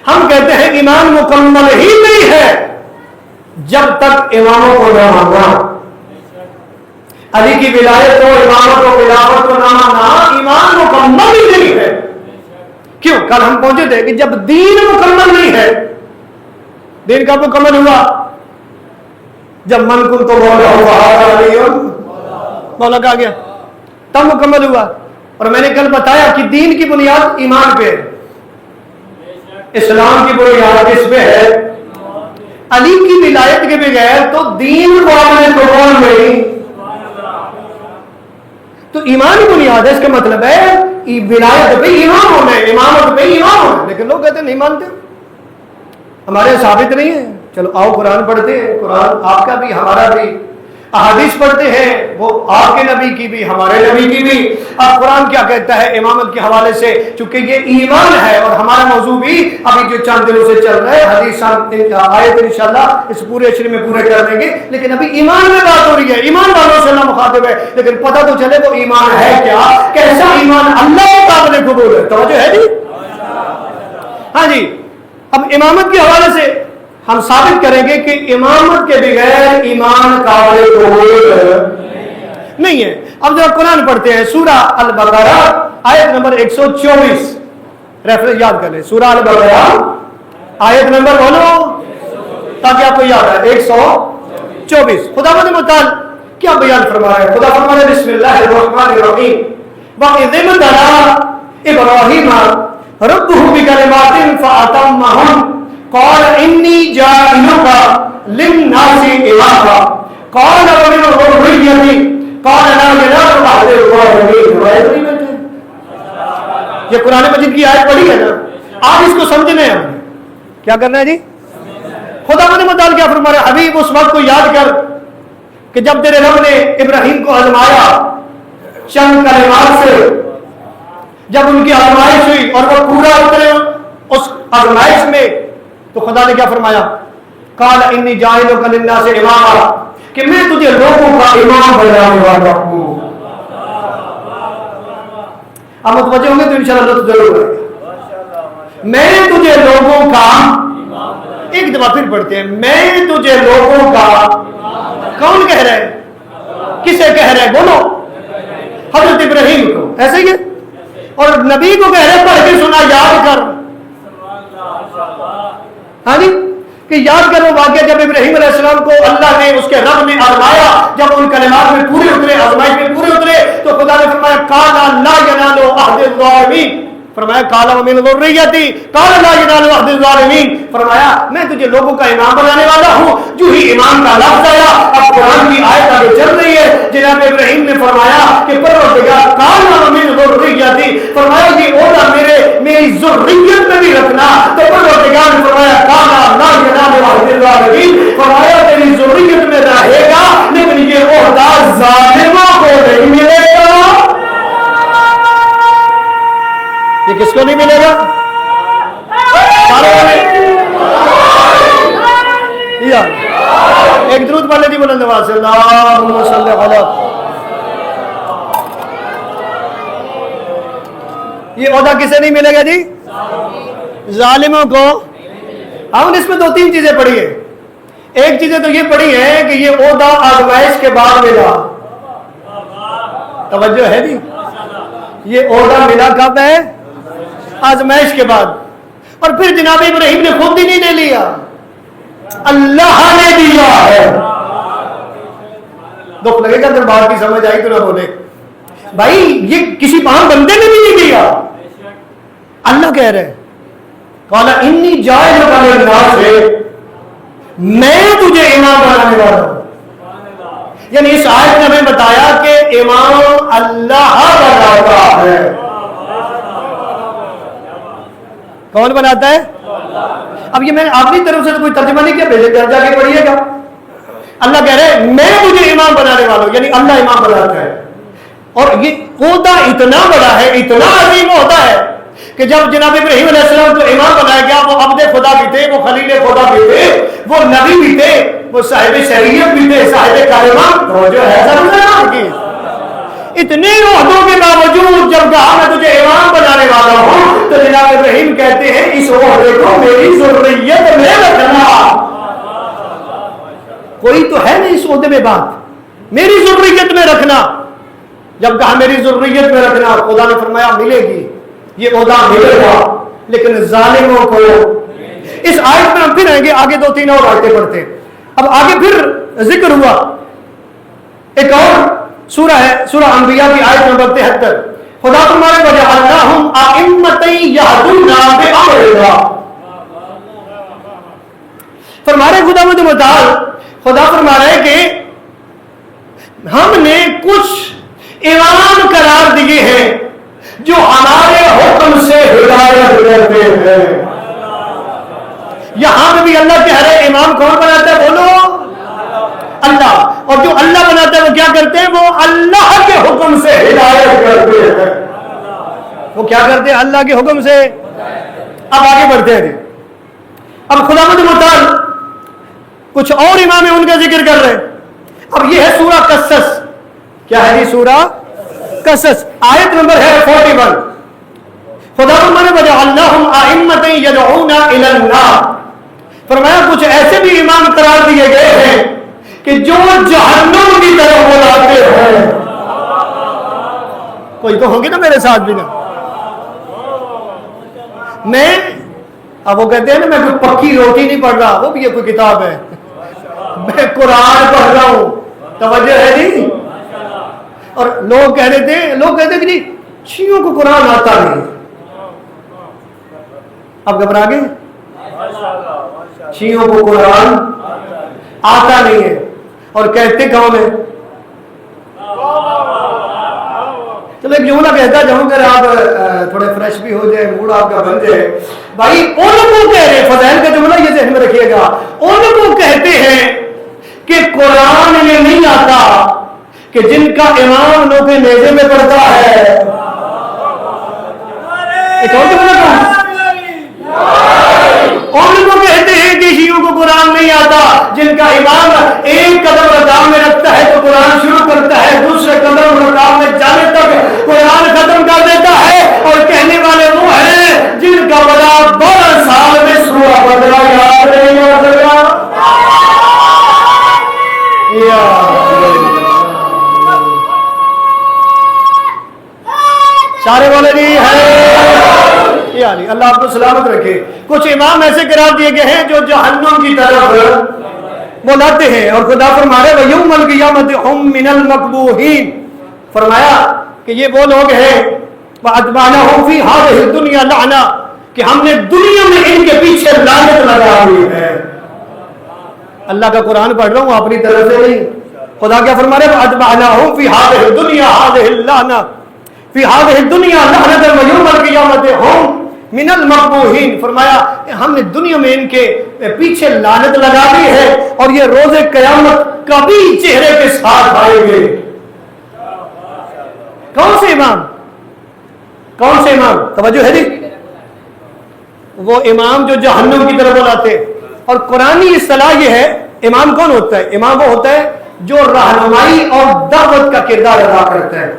ہم کہتے ہیں ایمان مکمل ہی نہیں ہے جب تک اماموں کو نہ ماننا، علی کی ولایت کو، امامت کو، خلافت کو نہ ماننا ایمان مکمل ہی نہیں ہے۔ کیوں؟ کل ہم پہنچے تھے کہ جب دین مکمل نہیں ہے، دین کب مکمل ہوا؟ جب من کن تو مولا کہا گیا، تب مکمل ہوا۔ اور میں نے کل بتایا کہ دین کی بنیاد ایمان پہ ہے، اسلام کی بنیاد کس پہ ہے؟ علی کی ولایت کے بغیر تو دین قابل قبول نہیں، تو ایمان ہی بنیاد ہے۔ اس کا مطلب ہے ولایت پہ ایمان ہونا ہے، امامت پہ ایمان ہونا ہے، لیکن لوگ کہتے ہیں نہیں مانتے، ہمارے ثابت نہیں ہے۔ چلو آؤ قرآن پڑھتے ہیں، قرآن آپ کا بھی ہمارا بھی، احادیث پڑھتے ہیں، وہ آپ کے نبی کی بھی ہمارے نبی کی بھی۔ اب قرآن کیا کہتا ہے امامت کے حوالے سے؟ چونکہ یہ ایمان ہے اور ہمارا موضوع بھی ابھی جو چند دنوں سے چل رہا ہے، حدیث آیت انشاءاللہ اس پورے عشرے میں پورے کر دیں گے، لیکن ابھی ایمان میں بات ہو رہی ہے، ایمان والوں سے اللہ مخاطب ہے، لیکن پتہ تو چلے وہ ایمان ہے کیا، کیسا ایمان اللہ قابل قبول ہے۔ توجہ ہے جی؟ ہاں جی، اب امامت کے حوالے سے ہم ثابت کریں گے کہ امامت کے بغیر ایمان قابل قبول نہیں ہے۔ اب جب قرآن پڑھتے ہیں سورہ البقرہ آیت نمبر 124، ریفرنس یاد کر لیں، سورہ البقرہ آیت نمبر بولو تاکہ آپ کو یاد ہے، 124۔ خداوند متعال کیا بیان فرما رہا ہے؟ خدا فرما رہا ہے بسم اللہ الرحمن الرحیم وَإِذِ ابْتَلَىٰ إِبْرَاهِيمَ رَبُّهُ بِكَلِمَاتٍ فَأَتَمَّهُنَّ قال انی جاعلک للناس اماما قال ومن ذریتی قال لا ينال عهد الظالمین۔ یہ قرآن مجید کی آیت پڑھی ہے نا، آپ اس کو سمجھنے ہیں، کیا کرنا ہے جی؟ خداوند متعال کیا فرما رہا ہے؟ حبیب اس وقت کو یاد کر کہ جب تیرے رب نے ابراہیم کو آزمایا چند کلمات سے، جب ان کی آزمائش ہوئی اور وہ پورا اترے اس آزمائش میں، تو خدا نے کیا فرمایا؟ قال انی جاعلک للناس اماما، کہ میں تجھے لوگوں کا امام بنانے والا ہوں۔ اب متوجہ ہوں گے تو انشاءاللہ تو ضرور ہے۔ میں تجھے لوگوں کا، ایک دفعہ پھر پڑھتے ہیں، میں تجھے لوگوں کا، کون کہہ رہے ہیں؟ کسے کہہ رہے ہیں؟ بولو، حضرت ابراہیم کو، ایسے ہی ہے، اور نبی کو کہہ رہے ہیں پڑھ کے سنا، یاد کر، ہاں جی، کہ یاد کرو واقعہ جب ابراہیم علیہ السلام کو اللہ نے، اس کے رب نے آزمایا، جب ان کلمات میں پورے اترے، آزمائش میں پورے اترے، تو خدا نے فرمایا قالا لا ینال عہد الظالمین، فرمایا قال ومن ذریتی قال لا ینال عہد الظالمین، فرمایا میں تجھے لوگوں کا امام بنانے والا ہوں۔ جو ہی امام کا لفظ آیا، اب قرآن کی آیت آگے چل رہی ہے، جناب ابراہیم نے فرمایا کہ پروردگار قال ومن ذریتی، فرمایا یہ عہدہ میری ذریت میں بھی رکھنا، تو پروردگار نے فرمایا قال لا ینال عہد الظالمین، فرمایا تیری ذریت میں رہے گا لیکن یہ عہدہ ظالموں کو نہیں ملے گا۔ یہ کس کو نہیں ملے گا؟ ایک درود پڑھ لے جی بلند آواز سے، اللہم صلی علی۔ یہ عہدہ کسے نہیں ملے گا جی؟ ظالموں کو۔ ہم نے اس میں دو تین چیزیں پڑھی ہیں۔ ایک چیزیں تو یہ پڑھی ہیں کہ یہ عہدہ آزمائش کے بعد ملا، توجہ ہے جی، یہ عہدہ ملا کب ہے؟ آزمائش کے بعد۔ اور پھر جناب ابراہیم نے خود ہی نہیں لے لیا، اللہ نے دیا ہے۔ دکھ لگے گا دربار کی سمجھ آئی تو نہ بولے بھائی، یہ کسی عام بندے نے بھی نہیں دیا، اللہ کہہ رہے قال انی جاعلک للناس، میں تجھے امام بنانے والا ہوں۔ یعنی اس آیت نے ہمیں بتایا کہ امام اللہ بناتا ہے۔ کون بناتا ہے؟ اب یہ میں نے اپنی طرف سے تو کوئی ترجمہ نہیں کیا، بھیجے گھر جا کے پڑھیے گا۔ اللہ کہہ رہے ہیں میں تجھے امام بنانے والا ہوں، یعنی اللہ امام بناتا ہے۔ اور یہ عہدہ اتنا بڑا ہے، اتنا عظیم عہدہ ہے کہ جب جناب ابراہیم علیہ السلام کو امام بنایا گیا، وہ عبد خدا بھی تھے، وہ خلیل خدا بھی تھے، وہ نبی بھی تھے، وہ صاحب شریعت بھی تھے، صاحب کلمہ، وہ جو ہے ضرور کی اتنے عہدوں کے باوجود جب کہا میں تجھے امام بنانے والا ہوں، تو جناب ابراہیم کہتے ہیں اس عہدے کو میری ذریت میں رکھنا۔ کوئی تو ہے نہیں اس عہدے میں بات، میری ذریت میں رکھنا۔ جب کہا میری ذریت میں رکھنا، خدا نے فرمایا ملے گی، یہ عہدہ ملے گا، لیکن ظالموں کو۔ اس آیت میں ہم پھر آئیں گے، آگے دو تین اور آیتیں پڑھتے ہیں۔ اب آگے پھر ذکر ہوا ایک اور سورہ ہے، سورہ انبیاء کی آیت نمبر 73۔ خدا فرمائے وَجَعَلْنَاهُمْ أَئِمَّةً يَهْدُونَ بِأَمْرِنَا، فرما رہے خدا متعال، خدا فرما رہے کہ ہم نے کچھ امام قرار دیے ہیں جو ہمارے حکم سے ہدایت کرتے ہیں۔ یہاں پہ بھی اللہ کہہ رہے امام کون بناتا ہے؟ بولو اللہ۔ اور جو اللہ بناتا ہے وہ کیا کرتے ہیں؟ وہ اللہ کے حکم سے ہدایت کرتے ہیں۔ وہ کیا کرتے ہیں؟ اللہ کے حکم سے۔ اب آگے بڑھتے ہیں، اب خداوند متعال کچھ اور امام ان کا ذکر کر رہے ہیں۔ اب یہ ہے سورہ قصص، کیا ہے یہ سورہ قصص، آیت نمبر ہے 41۔ خدا فرمانے وَجَعَلْنَاهُمْ أَئِمَّةً يَدْعُونَ إِلَى النَّارِ، فرمایا کچھ ایسے بھی امام قرار دیے گئے ہیں کہ جو جہنم کی طرف بلاتے ہیں۔ کوئی تو ہوں گے نا میرے ساتھ بھی نا۔ میں اب وہ کہتے ہیں نا میں کوئی پکی روٹی نہیں پڑھ رہا، وہ بھی یہ کوئی کتاب ہے، میں قرآن پڑھ رہا ہوں، توجہ ہے نہیں۔ اور لوگ کہہ رہے تھے، لوگ کہتے ہیں کہ جی شیعوں کو قرآن آتا نہیں۔ اب گھبرا گئے؟ شیعوں کو قرآن آتا نہیں ہے، اور کہتے کون ہے؟ چلو ایک جملہ کہتا جاؤں کہ آپ تھوڑے فریش بھی ہو جائے، موڈ آپ کا بن جائے۔ بھائی ان کو کہہ رہے، فضائل کا جملہ یہ ذہن میں رکھیے گا، ان کو کہتے ہیں کہ قرآن میں نہیں آتا کہ جن کا امام لوگ کے نیزے میں پڑتا ہے۔ ایک اور جملہ ان کو کہتے ہیں کہ شیعوں کو قرآن نہیں آتا جن کا امام ایک قدم رکعت میں رکھتا ہے تو قرآن شروع کرتا ہے، دوسرے قدم رکعت میں جانے تک قرآن ختم کر دیتا ہے، اور کہنے والے وہ ہیں جن کا بڑا سارے بولے جی ہے یعنی اللہ آپ کو سلامت رکھے. کچھ امام ایسے قرار دیے گئے ہیں جو جہنم کی طرف بلاتے ہیں, اور خدا فرما رہے وَيَوْمَ الْقِيَامَةِ هُمْ مِنَ الْمَقْبُوحِينَ, فرمایا کہ یہ وہ لوگ ہیں وَأَتْبَعْنَاهُمْ فِي هَذِهِ الدُّنْيَا لَعْنَةً, کہ ہم نے دنیا میں ان کے پیچھے لعنت لگا دی ہے. اللہ کا قرآن پڑھ رہا ہوں اپنی طرف سے نہیں. خدا کیا فرما رہے وَأَتْبَعْنَاهُمْ فِي هَذِهِ الدُّنْيَا هَذِهِ اللَّعْنَةَ فِي هَذِهِ الدُّنْيَا لَعْنَةً وَيَوْمَ الْقِيَامَةِ هُمْ من المقبوحین, فرمایا ہم نے دنیا میں ان کے پیچھے لعنت لگا دی ہے اور یہ روز قیامت کبھی چہرے کے ساتھ آئیں گے. کون سے امام, کون سے امام, توجہ ہے جی, وہ امام جو جہنم کی طرف بلاتے. اور قرآنی اصطلاح یہ ہے امام کون ہوتا ہے, امام وہ ہوتا ہے جو رہنمائی اور دعوت کا کردار ادا کرتا ہے.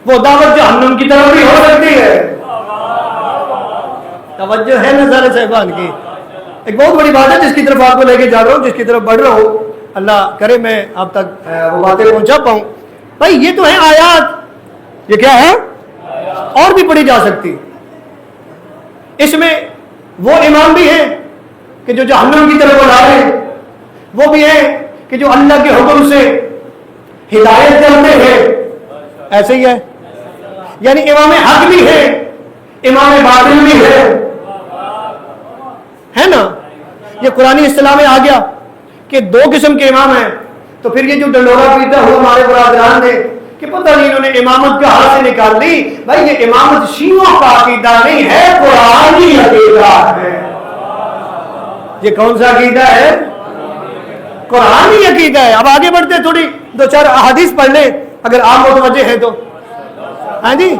وہ دعوت جہنم کی طرف بھی ہو سکتی ہے. توجہ ہے نظر صاحبان کی. ایک بہت بڑی بات ہے جس کی طرف آپ کو لے کے جا رہا ہوں, جس کی طرف بڑھ رہا ہوں, اللہ کرے میں آپ تک وہ باتیں پہنچا پاؤں. بھائی یہ تو ہے آیات, یہ کیا ہے, اور بھی پڑھی جا سکتی. اس میں وہ امام بھی ہیں کہ جو جہنم کی طرف بلا رہے ہیں, وہ بھی ہیں کہ جو اللہ کے حکم سے ہدایت کرتے ہیں. ایسے ہی ہے, یعنی امام حق بھی ہے, امام باطل بھی ہے نا. یہ قرآنی اصطلاح میں آ گیا کہ دو قسم کے امام ہیں. تو پھر یہ جو ڈنڈورا پیٹا ہوا ہمارے برادران نے کہ پتہ نہیں انہوں نے امامت کا ہاتھ سے نکال دی, بھائی یہ امامت شیعوں کا عقیدہ نہیں ہے, قرآنی عقیدہ ہے. یہ کون سا عقیدہ ہے, قرآنی عقیدہ ہے. اب آگے بڑھتے تھوڑی دو چار احادیث پڑھ لیں اگر آپ متوجہ ہیں تو. ہاں جی,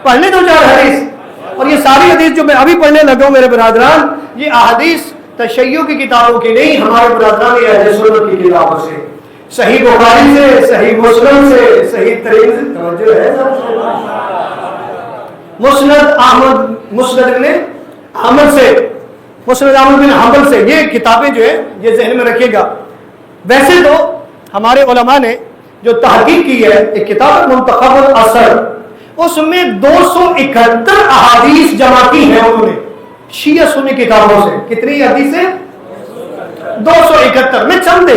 پڑھ لیں دو چار حدیث. اور یہ ساری حدیث جو میں ابھی پڑھنے لگا ہوں میرے برادران, یہ احادیث تشیع کی کتابوں کی نہیں, ہمارے برادران اہل سنت کی کتابوں سے, صحیح بخاری سے, صحیح مسلم سے, صحیح ترمذی, توجہ ہے, مسند احمد, مسند ابن احمد سے, مسند احمد بن حنبل سے. یہ کتابیں جو ہے یہ ذہن میں رکھیے گا. ویسے تو ہمارے علماء نے جو تحقیق کی ہے, ایک کتاب منتخب الاثر, اس میں 271 احادیث جمع کی ہیں انہوں نے شیعہ سنی کتابوں سے. کتنی حدیثیں, 271. میں چند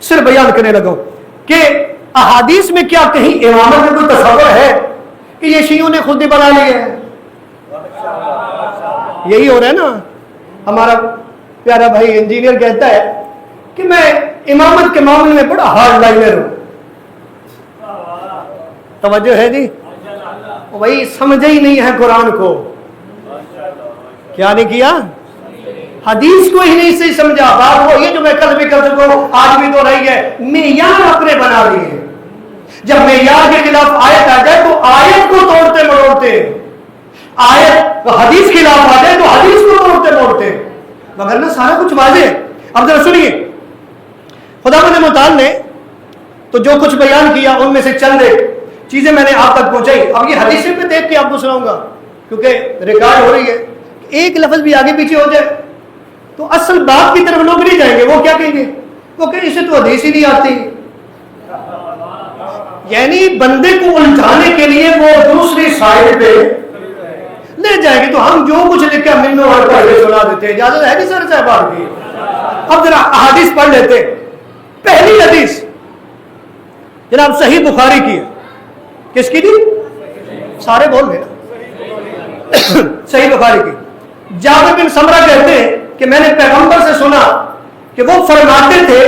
صرف بیان کرنے لگا کہ احادیث میں کیا کہیں امامت میں کوئی تصور ہے کہ یہ شیعوں نے خود ہی بنا لی ہے. یہی ہو رہا ہے نا. ہمارا پیارا بھائی انجینئر کہتا ہے کہ میں امامت کے معاملے میں بڑا ہارڈ لائنر ہوں. توجہ ہے جی, وہی سمجھے ہی نہیں ہے قرآن کو. کیا نہیں کیا, حدیث کو ہی نہیں صحیح سمجھا. بات وہ یہ جو میں کل بھی کر سکوں, آج بھی تو رہی ہے, معیار اپنے بنا لیے. جب معیار کے خلاف آیت آ جائے تو آیت کو توڑتے مروڑتے, آیت تو حدیث کے خلاف آ جائے تو حدیث کو توڑتے موڑتے, مگر نہ سارا کچھ واضح ہے. اب ذرا سنیے, خداوند متعال نے تو جو کچھ بیان کیا ان میں سے چند چیزیں میں نے آپ تک پہنچائی. اب یہ حدیثیں میں دیکھ کے آپ کو سناؤں گا کیونکہ ریکارڈ ہو رہی ہے. ایک لفظ بھی آگے پیچھے ہو جائے تو اصل بات کی طرف لوگ نہیں جائیں گے. وہ کیا کہیں گے, وہ کہیں اسے تو حدیث ہی نہیں آتی. یعنی بندے کو الجھانے کے لیے وہ دوسری سائڈ پہ لے جائیں گے. تو ہم جو کچھ لکھا منو اور پہلے سنا دیتے. اجازت ہے نہیں سر صاحب آپ کی. اب ذرا احادیث پڑھ لیتے. پہلی حدیث جناب صحیح بخاری کی ہے. کس کی تھی, سارے بول گئے نا. صحیح بخاری کی. جابر بن سمرہ کہتے ہیں کہ میں نے پیغمبر سے سنا کہ وہ فرماتے تھے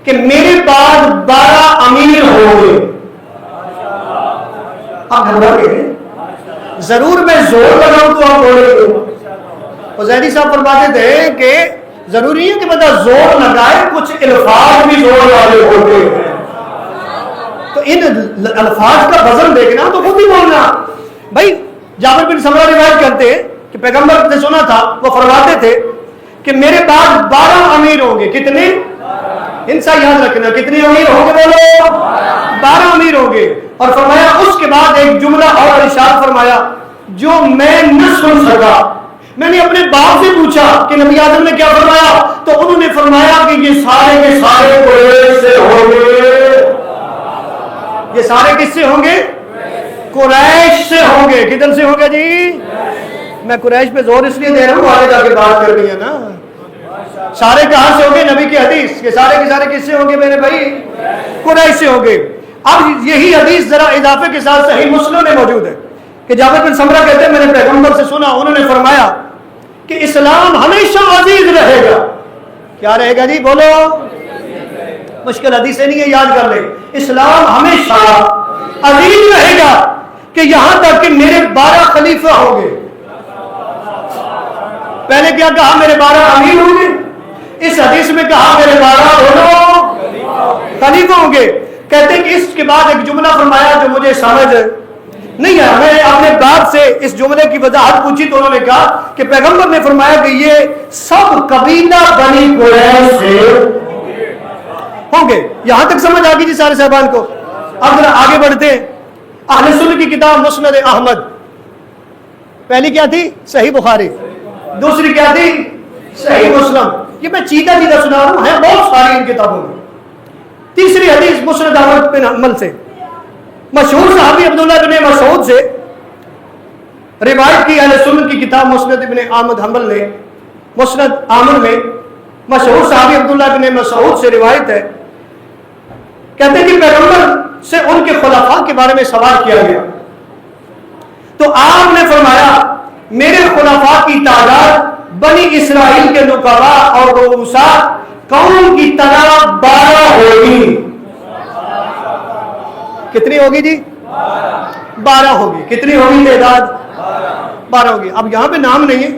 کہ میرے بعد 12 امیر ہوں گے. آپ گھبرا گئے, ضرور میں زور لگاؤں تو آپ بولیں گے. اور زیدی صاحب فرماتے تھے کہ ضروری ہے کہ بندہ زور لگائے, کچھ الفاظ بھی زور والے ہوتے ہیں. تو ان الفاظ کا وزن دیکھنا تو خود ہی بولنا. بھائی جابر بن سمرہ روایت کرتے ہیں کہ پیغمبر نے سنا تھا, وہ فرماتے تھے کہ میرے بعد 12 امیر ہوں گے. کتنے, انسان یاد رکھنا, کتنے امیر ہوں گے بولو, 12 امیر ہوں گے. اور فرمایا اس کے بعد ایک جملہ اور ارشاد فرمایا جو میں نہ سن سکا. میں نے اپنے باپ سے پوچھا کہ نبی اعظم نے کیا فرمایا, تو انہوں نے فرمایا کہ یہ سارے کے سارے قریش سے ہوں گے. یہ سارے کس سے ہوں گے, قریش سے ہوں گے. کدھر سے ہوں گے جی؟ میں قریش پہ زور اس لیے دے رہا ہوں آگے جا کے بات کرنی ہے نا. سارے کہاں سے ہوں گے؟ نبی کی حدیث کے سارے کس سے ہوں گے میرے بھائی؟ قریش سے ہوں گے. اب یہی حدیث ذرا اضافے کے ساتھ صحیح مسلم میں موجود ہے کہ جابر بن سمرہ کہتے ہیں میں نے پیغمبر سے سنا, انہوں نے فرمایا کہ اسلام ہمیشہ عزیز رہے گا. کیا رہے گا جی؟ بولو. مشکل حدیثیں نہیں ہے, یاد کر لیں. اسلام ہمیشہ عزیز رہے گا کہ یہاں تک کہ میرے 12 خلیفہ ہوں گے. پہلے کیا کہا؟ میرے 12 امیر ہوں گے. اس حدیث میں کہا میرے 12 خلیفہ ہوں گے. کہتے ہیں کہ اس کے بعد ایک جملہ فرمایا جو مجھے سمجھ نہیں ہے. میں اپنے باپ سے اس جملے کی وضاحت پوچھی تو انہوں نے کہا کہ پیغمبر نے فرمایا کہ یہ سب قبیلہ بنی قریش سے ہوں گے. یہاں تک سمجھ آ گئی جی سارے صاحبان کو؟ اب ذرا آگے بڑھتے ہیں. اہل سنت کی کتاب مسند احمد, پہلی کیا تھی؟ صحیح بخاری. دوسری کیا تھی؟ صحیح مسلم. یہ میں چیدہ سنا رہا ہوں, ہیں بہت ساری ان کتابوں میں. تیسری حدیث مسند احمد بن حنبل سے, مشہور صحابی عبداللہ بن مسعود سے روایت کی. اہل سنت کی کتاب مسند ابن احمد حنبل نے مسند احمد میں مشہور صحابی عبداللہ بن مسعود سے روایت ہے. کہتے ہیں کہ پیغمبر سے ان کے خلفاء کے بارے میں سوال کیا گیا تو آپ نے فرمایا میرے خلفاء کی تعداد بنی اسرائیل کے نقباء اور رؤساء قوم کی طرح 12 ہوگی. کتنی ہوگی جی؟ 12 ہوگی. کتنی ہوگی تعداد؟ 12 ہوگی. اب یہاں پہ نام نہیں ہے.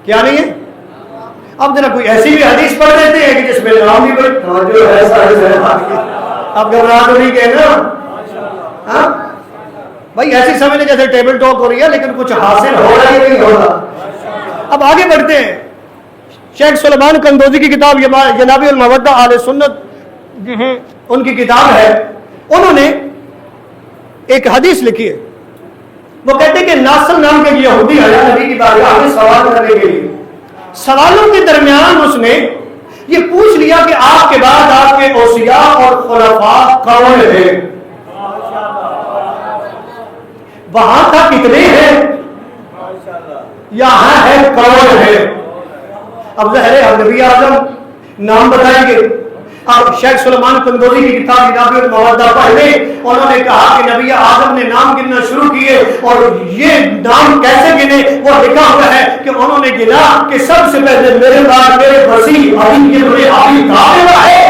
کیا نہیں ہے؟ اب ذرا کوئی ایسی بھی حدیث پڑھ دیتے ہیں کہ جس میں نام بھی پڑھ. اب گھبرا تو نہیں گئے نا؟ ہاں بھائی ایسی سمجھ لیں جیسے ٹیبل ٹاک ہو رہی ہے لیکن کچھ حاصل ہو رہا ہی نہیں ہوگا. اب آگے بڑھتے ہیں. شیخ سلیمان قندوزی کی کتاب جنابی المودہ اہل سنت ان کی کتاب ہے, انہوں نے ایک حدیث لکھی ہے. وہ کہتے ہیں کہ ناصر نام کے یہودی آیا نبی کی بارگاہ میں سوال کرنے کے لیے. سوالوں کے درمیان اس نے یہ پوچھ لیا کہ آپ کے بعد آپ کے اوصیاء اور خلفاء کون ہیں؟ وہاں تھا کتنے ہیں, یہاں ہے کون ہے. اب ظاہر ہے نبی اعظم نام بتائیں گے. اب شیخ سلیمان قندوزی کی کتاب جنابی المودہ پڑھنے انہوں نے کہا کہ نبی اعظم نے نام گننا شروع کیے اور یہ نام کیسے گنے وہ لکھا ہوا ہے کہ انہوں نے گنا کہ سب سے پہلے میرے بعد میرے وسیع علی ابن ابی طالب ہے.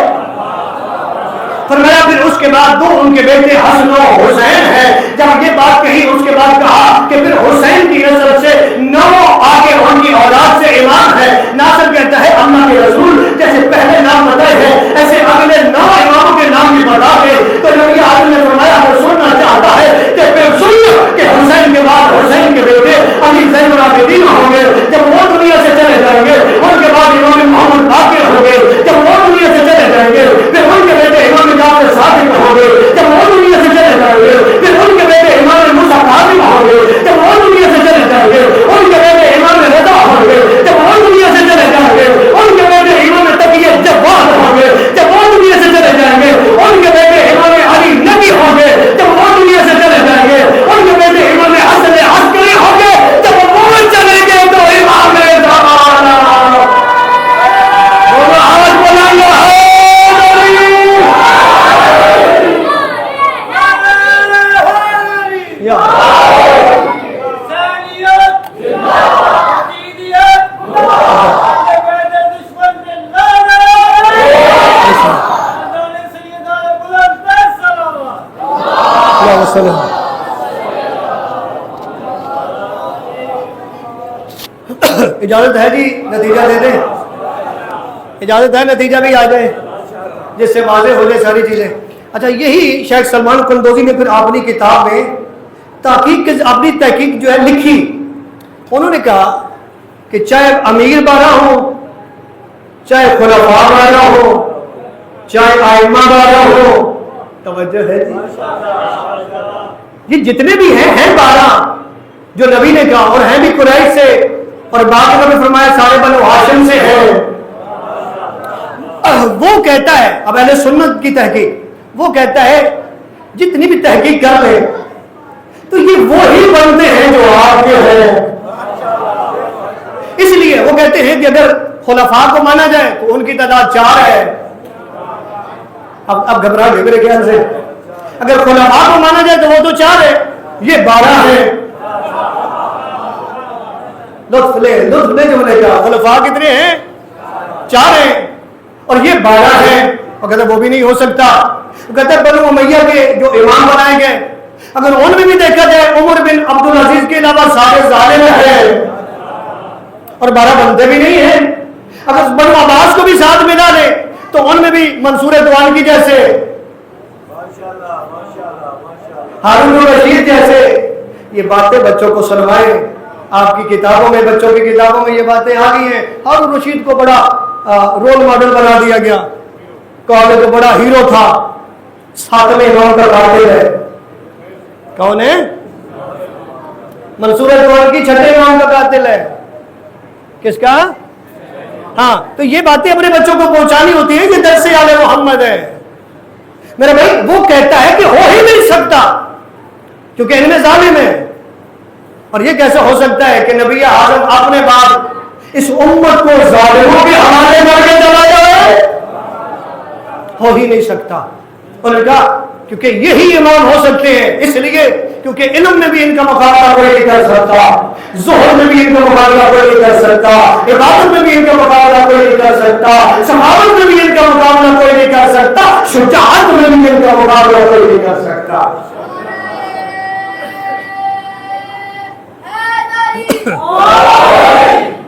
فرمایا پھر اس کے بعد 2 ان کے بیٹے حسن و حسین ہیں. جب یہ بات کہی اس کے بعد کہا کہ پھر حسین کی نسل سے 9 آگے ان کی اولاد سے امام ہے. ناصر کہتا ہے اللہ کے رسول جیسے پہلے نام بتائے ہیں ایسے اگلے 9 اماموں کے نام بھی بتا دے. تو نبی اعظم نے فرمایا اگر سننا چاہتا ہے کہ پھر سن کہ حسین کے بعد حسین کے بیٹے علی زین العابدین ہوں گے. جب وہ دنیا سے چلے جائیں گے ان کے بعد امام محمد باقر ہوں گے. جب وہ دنیا سے چلے جائیں گے پھر ان کے بیٹے امام جعفر صادق ہوں گے. جب وہ دنیا سے چلے جائیں گے پھر ان کے بیٹے امام موسیٰ کاظم ہوں گے. جب وہ دنیا سے چلے جائیں گے ان کے بیٹے امام رضا ہوں گے. جب وہ دنیا سے چلے جائیں گے ان کے بیٹے امام تقی جواد ہوں گے. جب وہ دنیا سے چلے جائیں گے ان کے بیٹے امام علی نبی ہوں گے. جب وہ دنیا سے چلے جائیں گے ان کے بیٹے امام حسن عسکری ہوں گے. جب وہ چلیں گے تو امام زمانہ وہ آواز بلند ہے. اجازت ہے جی نتیجہ دے دیں؟ اجازت ہے نتیجہ بھی آ جائے جس سے واضح ہو جائے ساری چیزیں. اچھا یہی شیخ سلیمان قندوزی نے پھر اپنی کتاب میں اپنی تحقیق جو ہے لکھی. انہوں نے کہا کہ چاہے امیر 12 ہو, چاہے خلفاء 12 ہو, چاہے ائمہ 12 ہو, توجہ ہے جی, یہ جتنے بھی ہیں 12 جو نبی نے کہا اور ہیں بھی قریش سے اور باقی نے فرمایا سارے بنو ہاشم سے ہیں. وہ کہتا ہے اب اہل سنت کی تحقیق وہ کہتا ہے جتنی بھی تحقیق کر لیں تو یہ وہی بنتے ہیں جو آپ کے ہیں. اس لیے وہ کہتے ہیں کہ اگر خلفاء کو مانا جائے تو ان کی تعداد 4 ہے. اب گھبرا گئے میرے خیال سے. اگر خلفاء کو مانا جائے تو وہ تو 4 ہے, یہ 12 ہے. لطف لے جملے کا. خلفاء کتنے ہیں؟ 4 ہیں اور یہ 12 ہیں. اور کہتے وہ بھی نہیں ہو سکتا. کہتے بنو امیہ کے جو امام بنائے گئے, اگر ان میں بھی دیکھا جائے عمر بن عبدالعزیز کے علاوہ سارے ظالم ہیں اور 12 بنتے بھی نہیں ہیں. اگر بنو عباس کو بھی ساتھ ملا لے تو ان میں بھی منصور دوان کی جیسے, ہارون الرشید جیسے. یہ باتیں بچوں کو سنوائیں. آپ کی کتابوں میں, بچوں کی کتابوں میں یہ باتیں آ گئی ہیں. ہارون الرشید کو بڑا رول ماڈل بنا دیا گیا, کہا کہ بڑا ہیرو تھا, 7ویں امام کا قاتل ہے. کون ہے؟ منصور دوان کی 6ٹھے امام کا قاتل ہے. کس کا؟ ہاں. تو یہ باتیں اپنے بچوں کو پہنچانی ہوتی ہیں. یہ درس آل محمد ہے میرا بھائی. وہ کہتا ہے کہ ہو ہی نہیں سکتا کیونکہ ان میں ظالم ہے. اور یہ کیسے ہو سکتا ہے کہ نبی اعظم اپنے بعد اس امت کو ظالموں کے حوالے کر کے چلا جائے؟ ہو ہی نہیں سکتا. انہوں نے کہا کیونکہ یہی امام ہو سکتے ہیں. اس لیے کیونکہ علم میں بھی ان کا مقابلہ کوئی نہیں کر سکتا, ظہر میں بھی ان کا مقابلہ کوئی نہیں کر سکتا, عبادت میں بھی ان کا مقابلہ کوئی نہیں کر سکتا, سخاوت میں بھی ان کا مقابلہ کوئی نہیں کر سکتا, شجاعت میں بھی ان کا مقابلہ کوئی نہیں کر سکتا.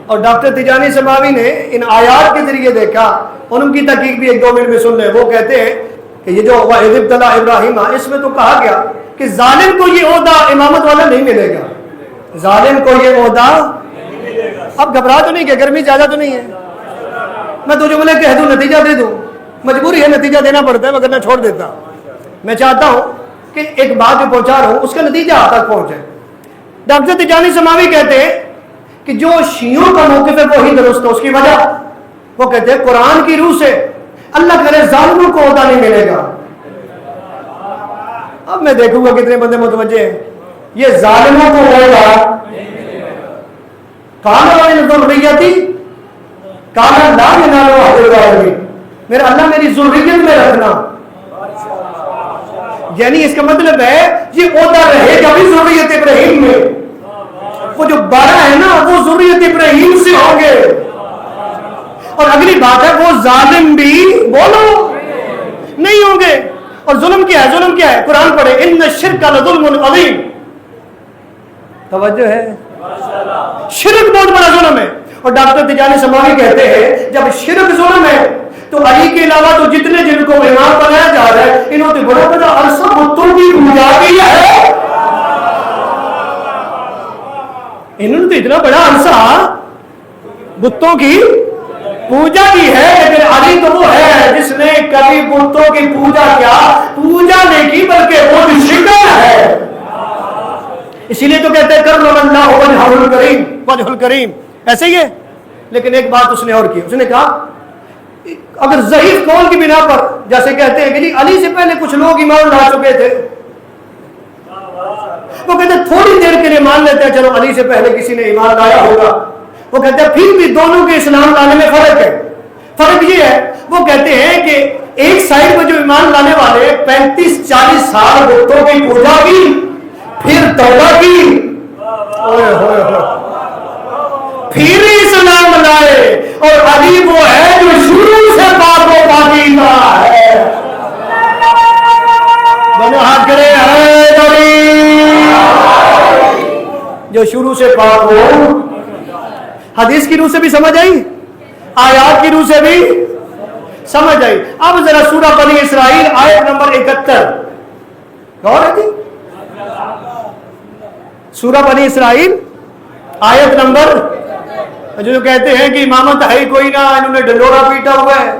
اور ڈاکٹر تجانی سماوی نے ان آیات کے ذریعے دیکھا, اور ان کی تحقیق بھی 1-2 منٹ میں سن لیں. وہ کہتے ہیں کہ یہ جو وَإِذِ ابْتَلَىٰ إِبْرَاهِيمَ, اس میں تو کہا گیا کہ ظالم کو یہ عہدہ امامت والا نہیں ملے گا. ظالم کو یہ عہدہ. اب گھبرا تو نہیں کہ گرمی زیادہ تو نہیں ہے. میں تو جملے کہہ دوں, نتیجہ دے دوں, مجبوری ہے, نتیجہ دینا پڑتا ہے, مگر میں چھوڑ دیتا. میں چاہتا ہوں کہ ایک بات جو پہنچا رہا ہوں اس کا نتیجہ آپ تک پہنچے. ڈاکٹر تجانی سماوی کہتے ہیں کہ جو شیعوں کا موقف ہے وہی درست ہے. اس کی وجہ وہ کہتے ہیں قرآن کی روح سے اللہ کرے ظالموں کو عہدہ نہیں ملے گا. اب میں دیکھوں گا کتنے بندے متوجہ ہیں. یہ ظالموں کو عہدہ کہاں من ذریتی کہاں لا ینال عہد الظالمین. میرا اللہ میری ذریت میں رکھنا, یعنی اس کا مطلب ہے یہ عہدہ رہے گا بھی ذریت ابراہیم میں. وہ جو 12 ہے نا وہ ذریت ابراہیم سے ہوں گے. اور اگلی بات ہے وہ ظالم بھی بولو نہیں ہوں گے. اور ظلم کیا ہے؟ ظلم کیا ہے؟ قرآن پڑھے, ان الشرک لظلم عظیم. توجہ ہے, شرک بہت بڑا ظلم ہے. اور ڈاکٹر تجانی سماوی کہتے ہیں جب شرک ظلم ہے تو علی کے علاوہ تو جتنے جن کو امام بنایا جا رہا ہے انہوں نے بڑا بڑا عرصہ بتوں کی پوجا کی ہے. انہوں نے تو اتنا بڑا عرصہ بتوں کی پوجا کی ہے, لیکن علی تو وہ ہے جس نے کبھی بتوں کی پوجا نہیں کی بلکہ وہ شکر ہے. اسی لیے تو کہتے ہیں کرم اللہ وجہ الکریم, وجہ الکریم ایسے ہی ہے. لیکن ایک بات اس نے اور کی, اس نے کہا اگر ضعیف قول کی بنا پر جیسے کہتے ہیں کہ جی علی سے پہلے کچھ لوگ ایمان لا چکے تھے, وہ کہتے ہیں تھوڑی دیر کے لیے مان لیتے ہیں چلو علی سے پہلے کسی نے ایمان لایا ہوگا. وہ کہتے ہیں پھر بھی دونوں کے اسلام لانے میں فرق ہے. فرق یہ ہے, وہ کہتے ہیں کہ ایک سائڈ میں جو ایمان لانے والے 35-40 سال بتوں کی پوجا کی پھر توبہ کی پھر اسلام لائے, اور علی وہ ہے جو شروع سے پاک و پاکیزہ ہے. بنا ہاتھ کرے جو شروع سے پاک ہو. حدیث کی روح سے بھی سمجھ آئی, آیات کی روح سے بھی سمجھ آئی. اب ذرا سورہ بنی اسرائیل آیت نمبر 71 غور ہے جی. سورہ بنی اسرائیل آیت نمبر, جو کہتے ہیں کہ امامت ہے کوئی نہ, انہوں نے ڈنڈورا پیٹا ہوا ہے.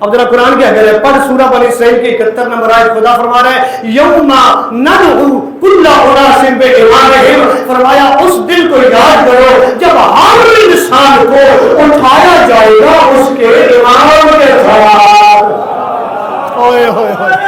اب ذرا قرآن کیا کہہ رہا ہے, پڑھ سورہ بنی اسرائیل کی 71 نمبر آیت. خدا فرما رہا ہے یوم ندعو کل اناس بامامہم, فرمایا اس دن کو یاد کرو جب ہر انسان کو اٹھایا جائے گا اس کے امام کے ساتھ. اوئے ہوئے ہوئے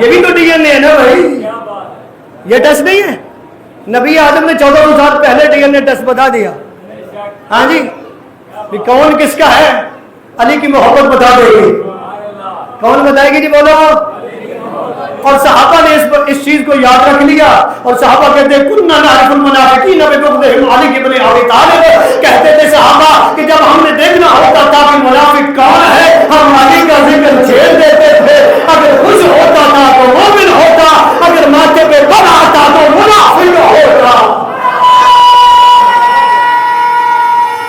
یہ بھی تو ڈی این اے ہے نا بھائی, یہ ٹیسٹ نہیں ہے. نبی آدم نے 1400 سال پہلے ڈی این اے ٹیسٹ بتا دیا. ہاں جی, کون کس کا ہے, علی کی محبت بتا دے گی. کون بتائے گی جی, بولو. اور صحابہ نے اس چیز کو یاد رکھ لیا, اور صحابہ کہتے ہیں کننا نعرف المنافقین ببغضہم علی ابن ابی طالب. کہتے تھے صحابہ کہ جب ہم نے دیکھنا ہوتا تھا کہ منافق کون ہے, ہم علی کا ذکر چھیڑ دیتے تھے. اگر خوش ہوتا تھا تو مومن ہوتا, اگر ماتھے پہ بر آتا تو منافق ہوتا.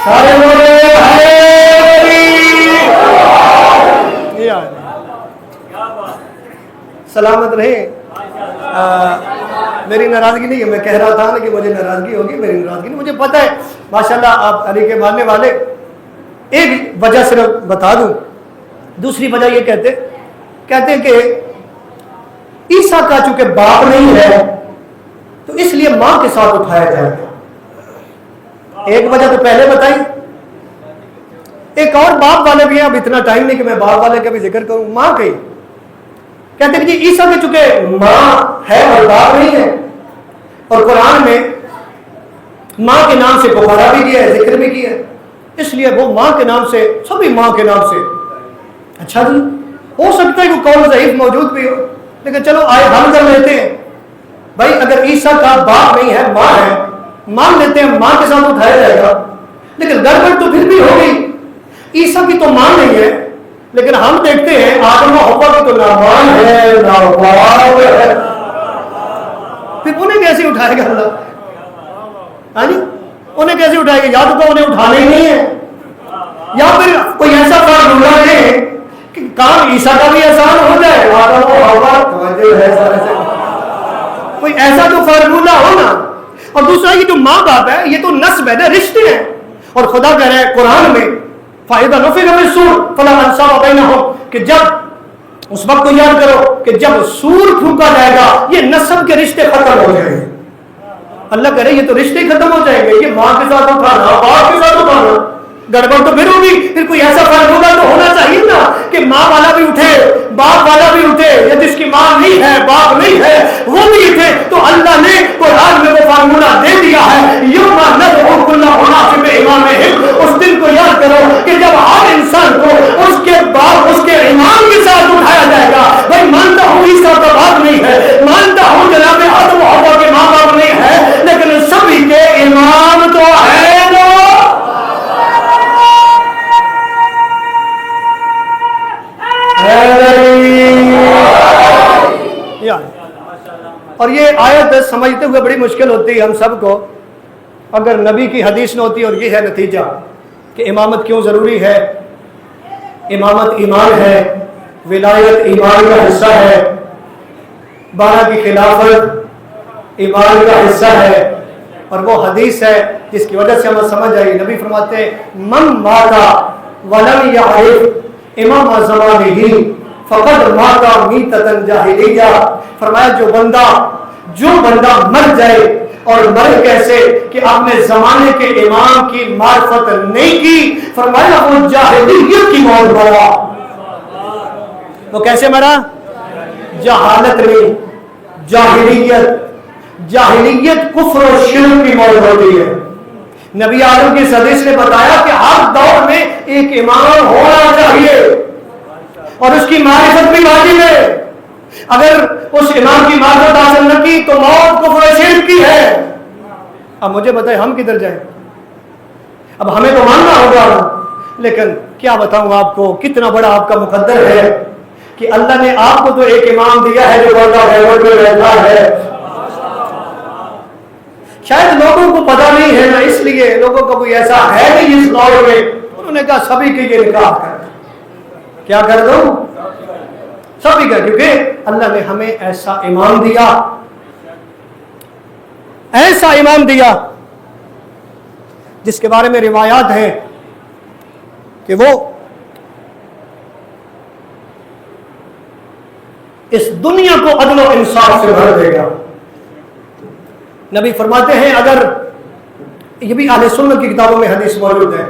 سارے بولے سلامت رہے. میری ناراضگی نہیں ہے, میں کہہ رہا تھا نا کہ مجھے ناراضگی ہوگی, میری ناراضگی نہیں, مجھے پتہ ہے ماشاءاللہ آپ علی کے ماننے والے. ایک وجہ صرف بتا دوں, دوسری وجہ یہ کہتے ہیں کہ عیسیٰ کا چونکہ باپ نہیں ہے تو اس لیے ماں کے ساتھ اٹھایا جائے گا. ایک وجہ تو پہلے بتائی. ایک اور باپ والے بھی ہیں, اب اتنا ٹائم نہیں کہ میں باپ والے کا بھی ذکر کروں. ماں کہی کہتے ہیں کہ جی عیسیٰ کے چونکہ ماں ہے اور باپ نہیں ہے, اور قرآن میں ماں کے نام سے پکارا بھی کیا ہے, ذکر بھی کیا ہے, اس لیے وہ ماں کے نام سے, سبھی ماں کے نام سے. اچھا جی, ہو سکتا ہے کہ قول ضعیف موجود بھی ہو, لیکن چلو آئے ہم کر لیتے ہیں بھائی. اگر عیسیٰ کا باپ نہیں ہے, ماں ہے, مان لیتے ہیں ماں کے ساتھ اٹھایا جائے گا. لیکن گڑبڑ تو پھر بھی ہو گئی. عیسیٰ کی تو ماں نہیں ہے, لیکن ہم دیکھتے ہیں آدم و حوا کی تو نہ ماں ہے نہ باپ ہے, پھر انہیں کیسے اٹھائے گا اللہ؟ ہاں جی, انہیں کیسے اٹھائے گا؟ یا تو انہیں اٹھانے ہی نہیں ہے, یا پھر کوئی ایسا فارمولہ ہے کہ کام عیسیٰ کا بھی آسان ہو جائے, آدم و حوا کوئی ایسا تو فارمولہ ہو نا. اور دوسرا یہ جو ماں باپ ہے یہ تو نسب ہے نا, رشتے ہیں. اور خدا کہہ رہا ہے قرآن میں فَإِذَا نُفِخَ فِي الصُّورِ فَلَا أَنْسَابَ بَيْنَهُمْ, کہ جب اس وقت کو یاد کرو کہ جب سور پھونکا جائے گا یہ نسب کے رشتے ختم ہو جائیں گے. اللہ کہہ رہے یہ تو رشتے ختم ہو جائیں گے. یہ ماں کے ساتھ اٹھانا, باپ کے ساتھ اٹھانا, گڑبڑ تو پھر ہوگی. پھر کوئی ایسا فارمولہ تو ہونا چاہیے نا کہ ماں والا بھی اٹھے, باپ والا بھی اٹھے, یا جس کی ماں نہیں ہے باپ نہیں ہے وہ بھی اٹھے. تو اللہ نے قرآن میں وہ فارمولہ دے دیا ہے, یوم ندعو کل اناس بامامہم. اس دن کو یاد کرو کہ جب ہر انسان کو اس کے باپ اس کے امام کے ساتھ اٹھایا جائے گا. بھائی مانتا ہوں عیسیٰ کا باپ نہیں ہے, مانتا ہوں جناب آدم و حوا کے ماں باپ نہیں ہے, لیکن سبھی کے امام تو ہے نا. اور یہ آیت سمجھتے ہوئے بڑی مشکل ہوتی ہے ہم سب کو, اگر نبی کی حدیث نہ ہوتی. اور یہ ہے نتیجہ کہ امامت کیوں ضروری ہے. امامت ایمان ہے, ولایت ایمان کا حصہ ہے, 12 کی خلافت ایمان کا حصہ ہے. اور وہ حدیث ہے جس کی وجہ سے ہمیں سمجھ آئی. نبی فرماتے ہیں من ماتا ولم یعرف امام زمانہ فقد ماتا میتۃ جاہلیہ. فرمایا جو بندہ مر جائے, اور مر کیسے کہ اپنے زمانے کے امام کی معرفت نہیں کی, فرمایا وہ جاہلیت کی موت مرا. وہ کیسے مرا؟ جہالت نہیں, جاہلیت کفر و شرک کی موت ہوتی ہے. نبی آدم کی حدیث نے بتایا کہ ہر دور میں ایک امام ہونا چاہیے, اور اس کی معرفت بھی واجب ہے. اگر اس امام کی معرفت حاصل نہ کی تو موت کفر و شرک کی ہے. اب مجھے بتائیں ہم کدھر جائیں؟ اب ہمیں تو ماننا ہوگا, لیکن کیا بتاؤں آپ کو کتنا بڑا آپ کا مقدر ہے کہ اللہ نے آپ کو تو ایک امام دیا ہے جو بڑا ہیوٹ میں رہتا ہے. شاید لوگوں کو پتہ نہیں ہے نا, اس لیے لوگوں کا کوئی ایسا ہے نہیں اس دور میں, انہوں نے کہا سبھی کے یہ نکاح کر. کیا کر دو؟ سبھی کا, کیونکہ اللہ نے ہمیں ایسا امام دیا, ایسا امام دیا جس کے بارے میں روایات ہیں کہ وہ اس دنیا کو عدل و انصاف سے بھر دے گا. نبی فرماتے ہیں, اگر یہ بھی اہل سنت کی کتابوں میں حدیث موجود ہے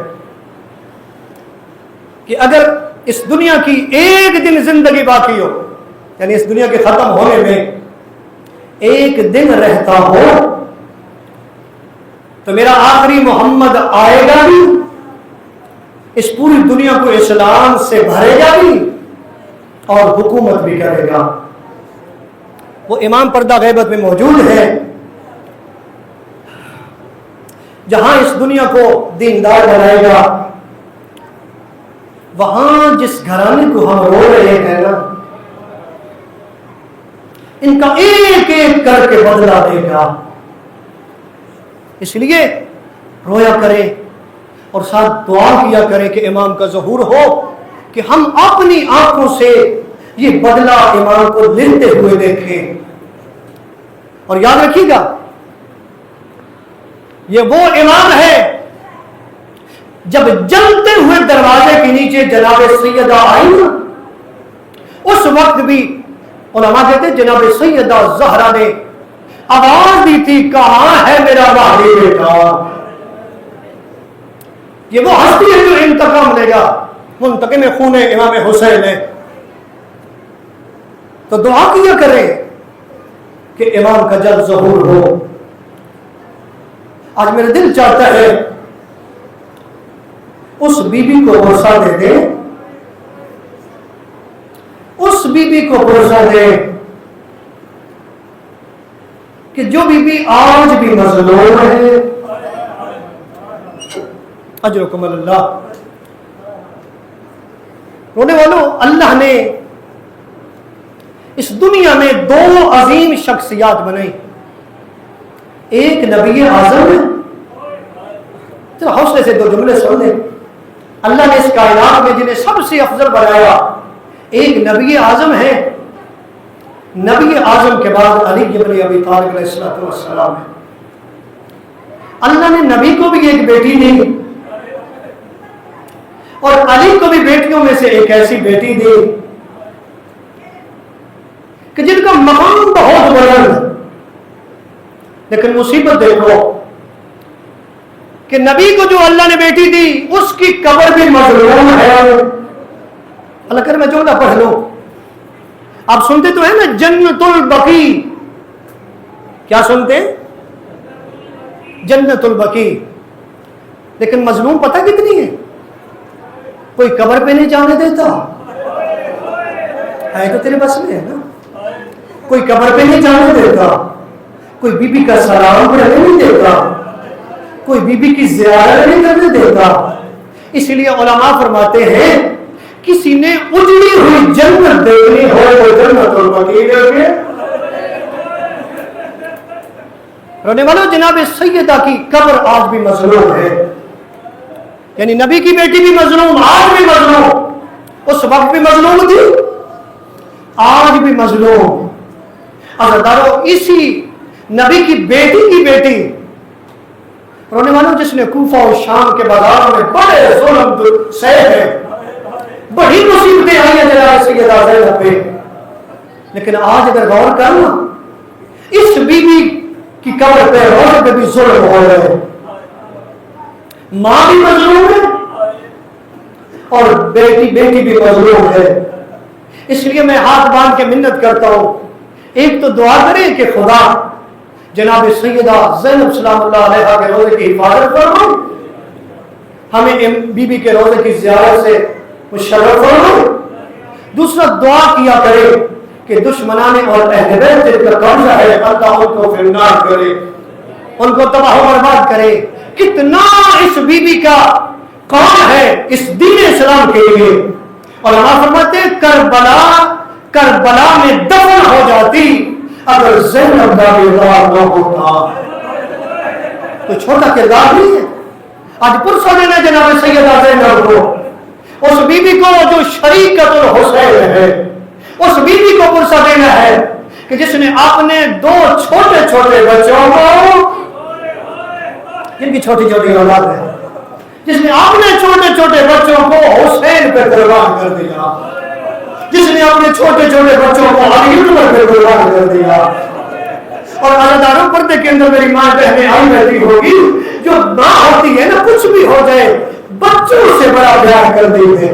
کہ اگر اس دنیا کی ایک دن زندگی باقی ہو یعنی اس دنیا کے ختم ہونے میں ایک دن رہتا ہو تو میرا آخری محمد آئے گا بھی، اس پوری دنیا کو اسلام سے بھرے گا بھی اور حکومت بھی کرے گا۔ وہ امام پردہ غیبت میں موجود ہے، جہاں اس دنیا کو دیندار بنائے گا، وہاں جس گھرانے کو ہم رو رہے ہیں نا، ان کا ایک ایک کر کے بدلہ دے گا۔ اس لیے رویا کرے اور ساتھ دعا کیا کرے کہ امام کا ظہور ہو، کہ ہم اپنی آنکھوں سے یہ بدلہ امام کو لیتے ہوئے دیکھیں۔ اور یاد رکھیے گا، یہ وہ امام ہے جب جلتے ہوئے دروازے کے نیچے جناب سیدہ آئی، اس وقت بھی علماء کہتے ہیں جناب سیدہ زہرا نے آواز دی تھی، کہاں ہے میرا مہدی بیٹا؟ یہ وہ ہستی ہے جو انتقام لے گا، منتقم خون امام حسین ہے۔ تو دعا کیا کریں کہ امام کا جلد ظہور ہو۔ آج میرا دل چاہتا ہے اس بی بی کو بھروسہ دے دیں، اس بی بی کو بھروسہ دے کہ جو بی بی آج بھی مظلوم ہے، اجرکم اللہ۔ رونے والوں، اللہ نے اس دنیا میں دو عظیم شخصیات بنائی، ایک نبی اعظم ہے، چلو حوصلے سے دو جملے سن لیں۔ اللہ نے اس کائنات میں جنہیں سب سے افضل بنایا، ایک نبی اعظم ہے، نبی اعظم کے بعد علی بن ابی طالب علیہ السلام ہے۔ اللہ نے نبی کو بھی ایک بیٹی دی اور علی کو بھی بیٹیوں میں سے ایک ایسی بیٹی دی کہ جن کا مقام بہت بلند، لیکن مصیبت دیکھو کہ نبی کو جو اللہ نے بیٹی دی اس کی قبر بھی مظلوم ہے۔ اللہ کرے میں جملہ پڑھ لوں، آپ سنتے تو ہیں نا جنت البقیع، کیا سنتے ہیں؟ جنت البقیع، لیکن مظلوم پتہ کتنی ہے؟ کوئی قبر پہ نہیں جانے دیتا ہے، تو تیرے بس میں ہے نا، کوئی قبر پہ نہیں جانے دیتا، کوئی بی بی کا سلام پڑھنے نہیں دیتا، کوئی بی بی کی زیارت نہیں کرنے دیتا۔ اس لیے علماء فرماتے ہیں کسی نے اجڑی ہوئی جنت دیکھنی ہو تو جنت البقیع دیکھے۔ رونے والوں، جناب سیدہ کی قبر آج بھی مظلوم ہے، یعنی نبی کی بیٹی بھی مظلوم، آج بھی مظلوم، اس وقت بھی مظلوم تھی، آج بھی مظلوم۔ عزیزانو، اسی نبی کی بیٹی رونے والوں، جس نے کوفہ اور شام کے بازاروں میں بڑے ظلم سہے ہیں، بڑی مصیبتیں آئی ہیں جناب سیدہ زینب پہ، لیکن آج اگر غور کرنا، اس بی بی کی قبر پہ روزے پہ بھی ظلم ہو رہے ہیں، ماں بھی مظلوم ہے اور بیٹی بھی مظلوم ہے۔ اس لیے میں ہاتھ باندھ کے منت کرتا ہوں، ایک تو دعا کریں کہ خدا جناب سیدہ زینب سلام اللہ علیہا کے روزے کی حفاظت فرمائے، ہمیں بی بی کے روزے کی زیارت سے مشرف فرمائے۔ دوسرا دعا کیا کرے کہ دشمنان اور اہل بیت جن کا قبضہ ہے اللہ ان کو فنار کرے، ان کو تباہ و برباد کرے۔ کتنا اس بی بی کا کون ہے اس دین اسلام کے لیے۔ علماء فرماتے ہیں کربلا میں دفن ہو جاتی اگر زینب کا کردار نہ ہوتا۔ تو چھوٹا کردار نہیں ہے، آج پرسہ دینا جناب سیدہ زینب کو، اس بی بی کو جو شریکت الحسین ہے، اس بی بی کو پرسہ دینا ہے کہ جس نے اپنے دو چھوٹے چھوٹے بچوں کو، جن کی چھوٹی چھوٹی اولاد ہے، جس نے اپنے چھوٹے چھوٹے بچوں کو حسین پہ قربان کر دیا، جس نے اپنے چھوٹے چھوٹے بچوں کو علی پہ قربان کر دیا۔ اور عزیزانو، پردے کے اندر میری ماں بہنیں آئی بیٹھی ہوگی، جو ماں ہوتی ہے نا، کچھ بھی ہو جائے بچوں سے بڑا پیار کر دی ہے،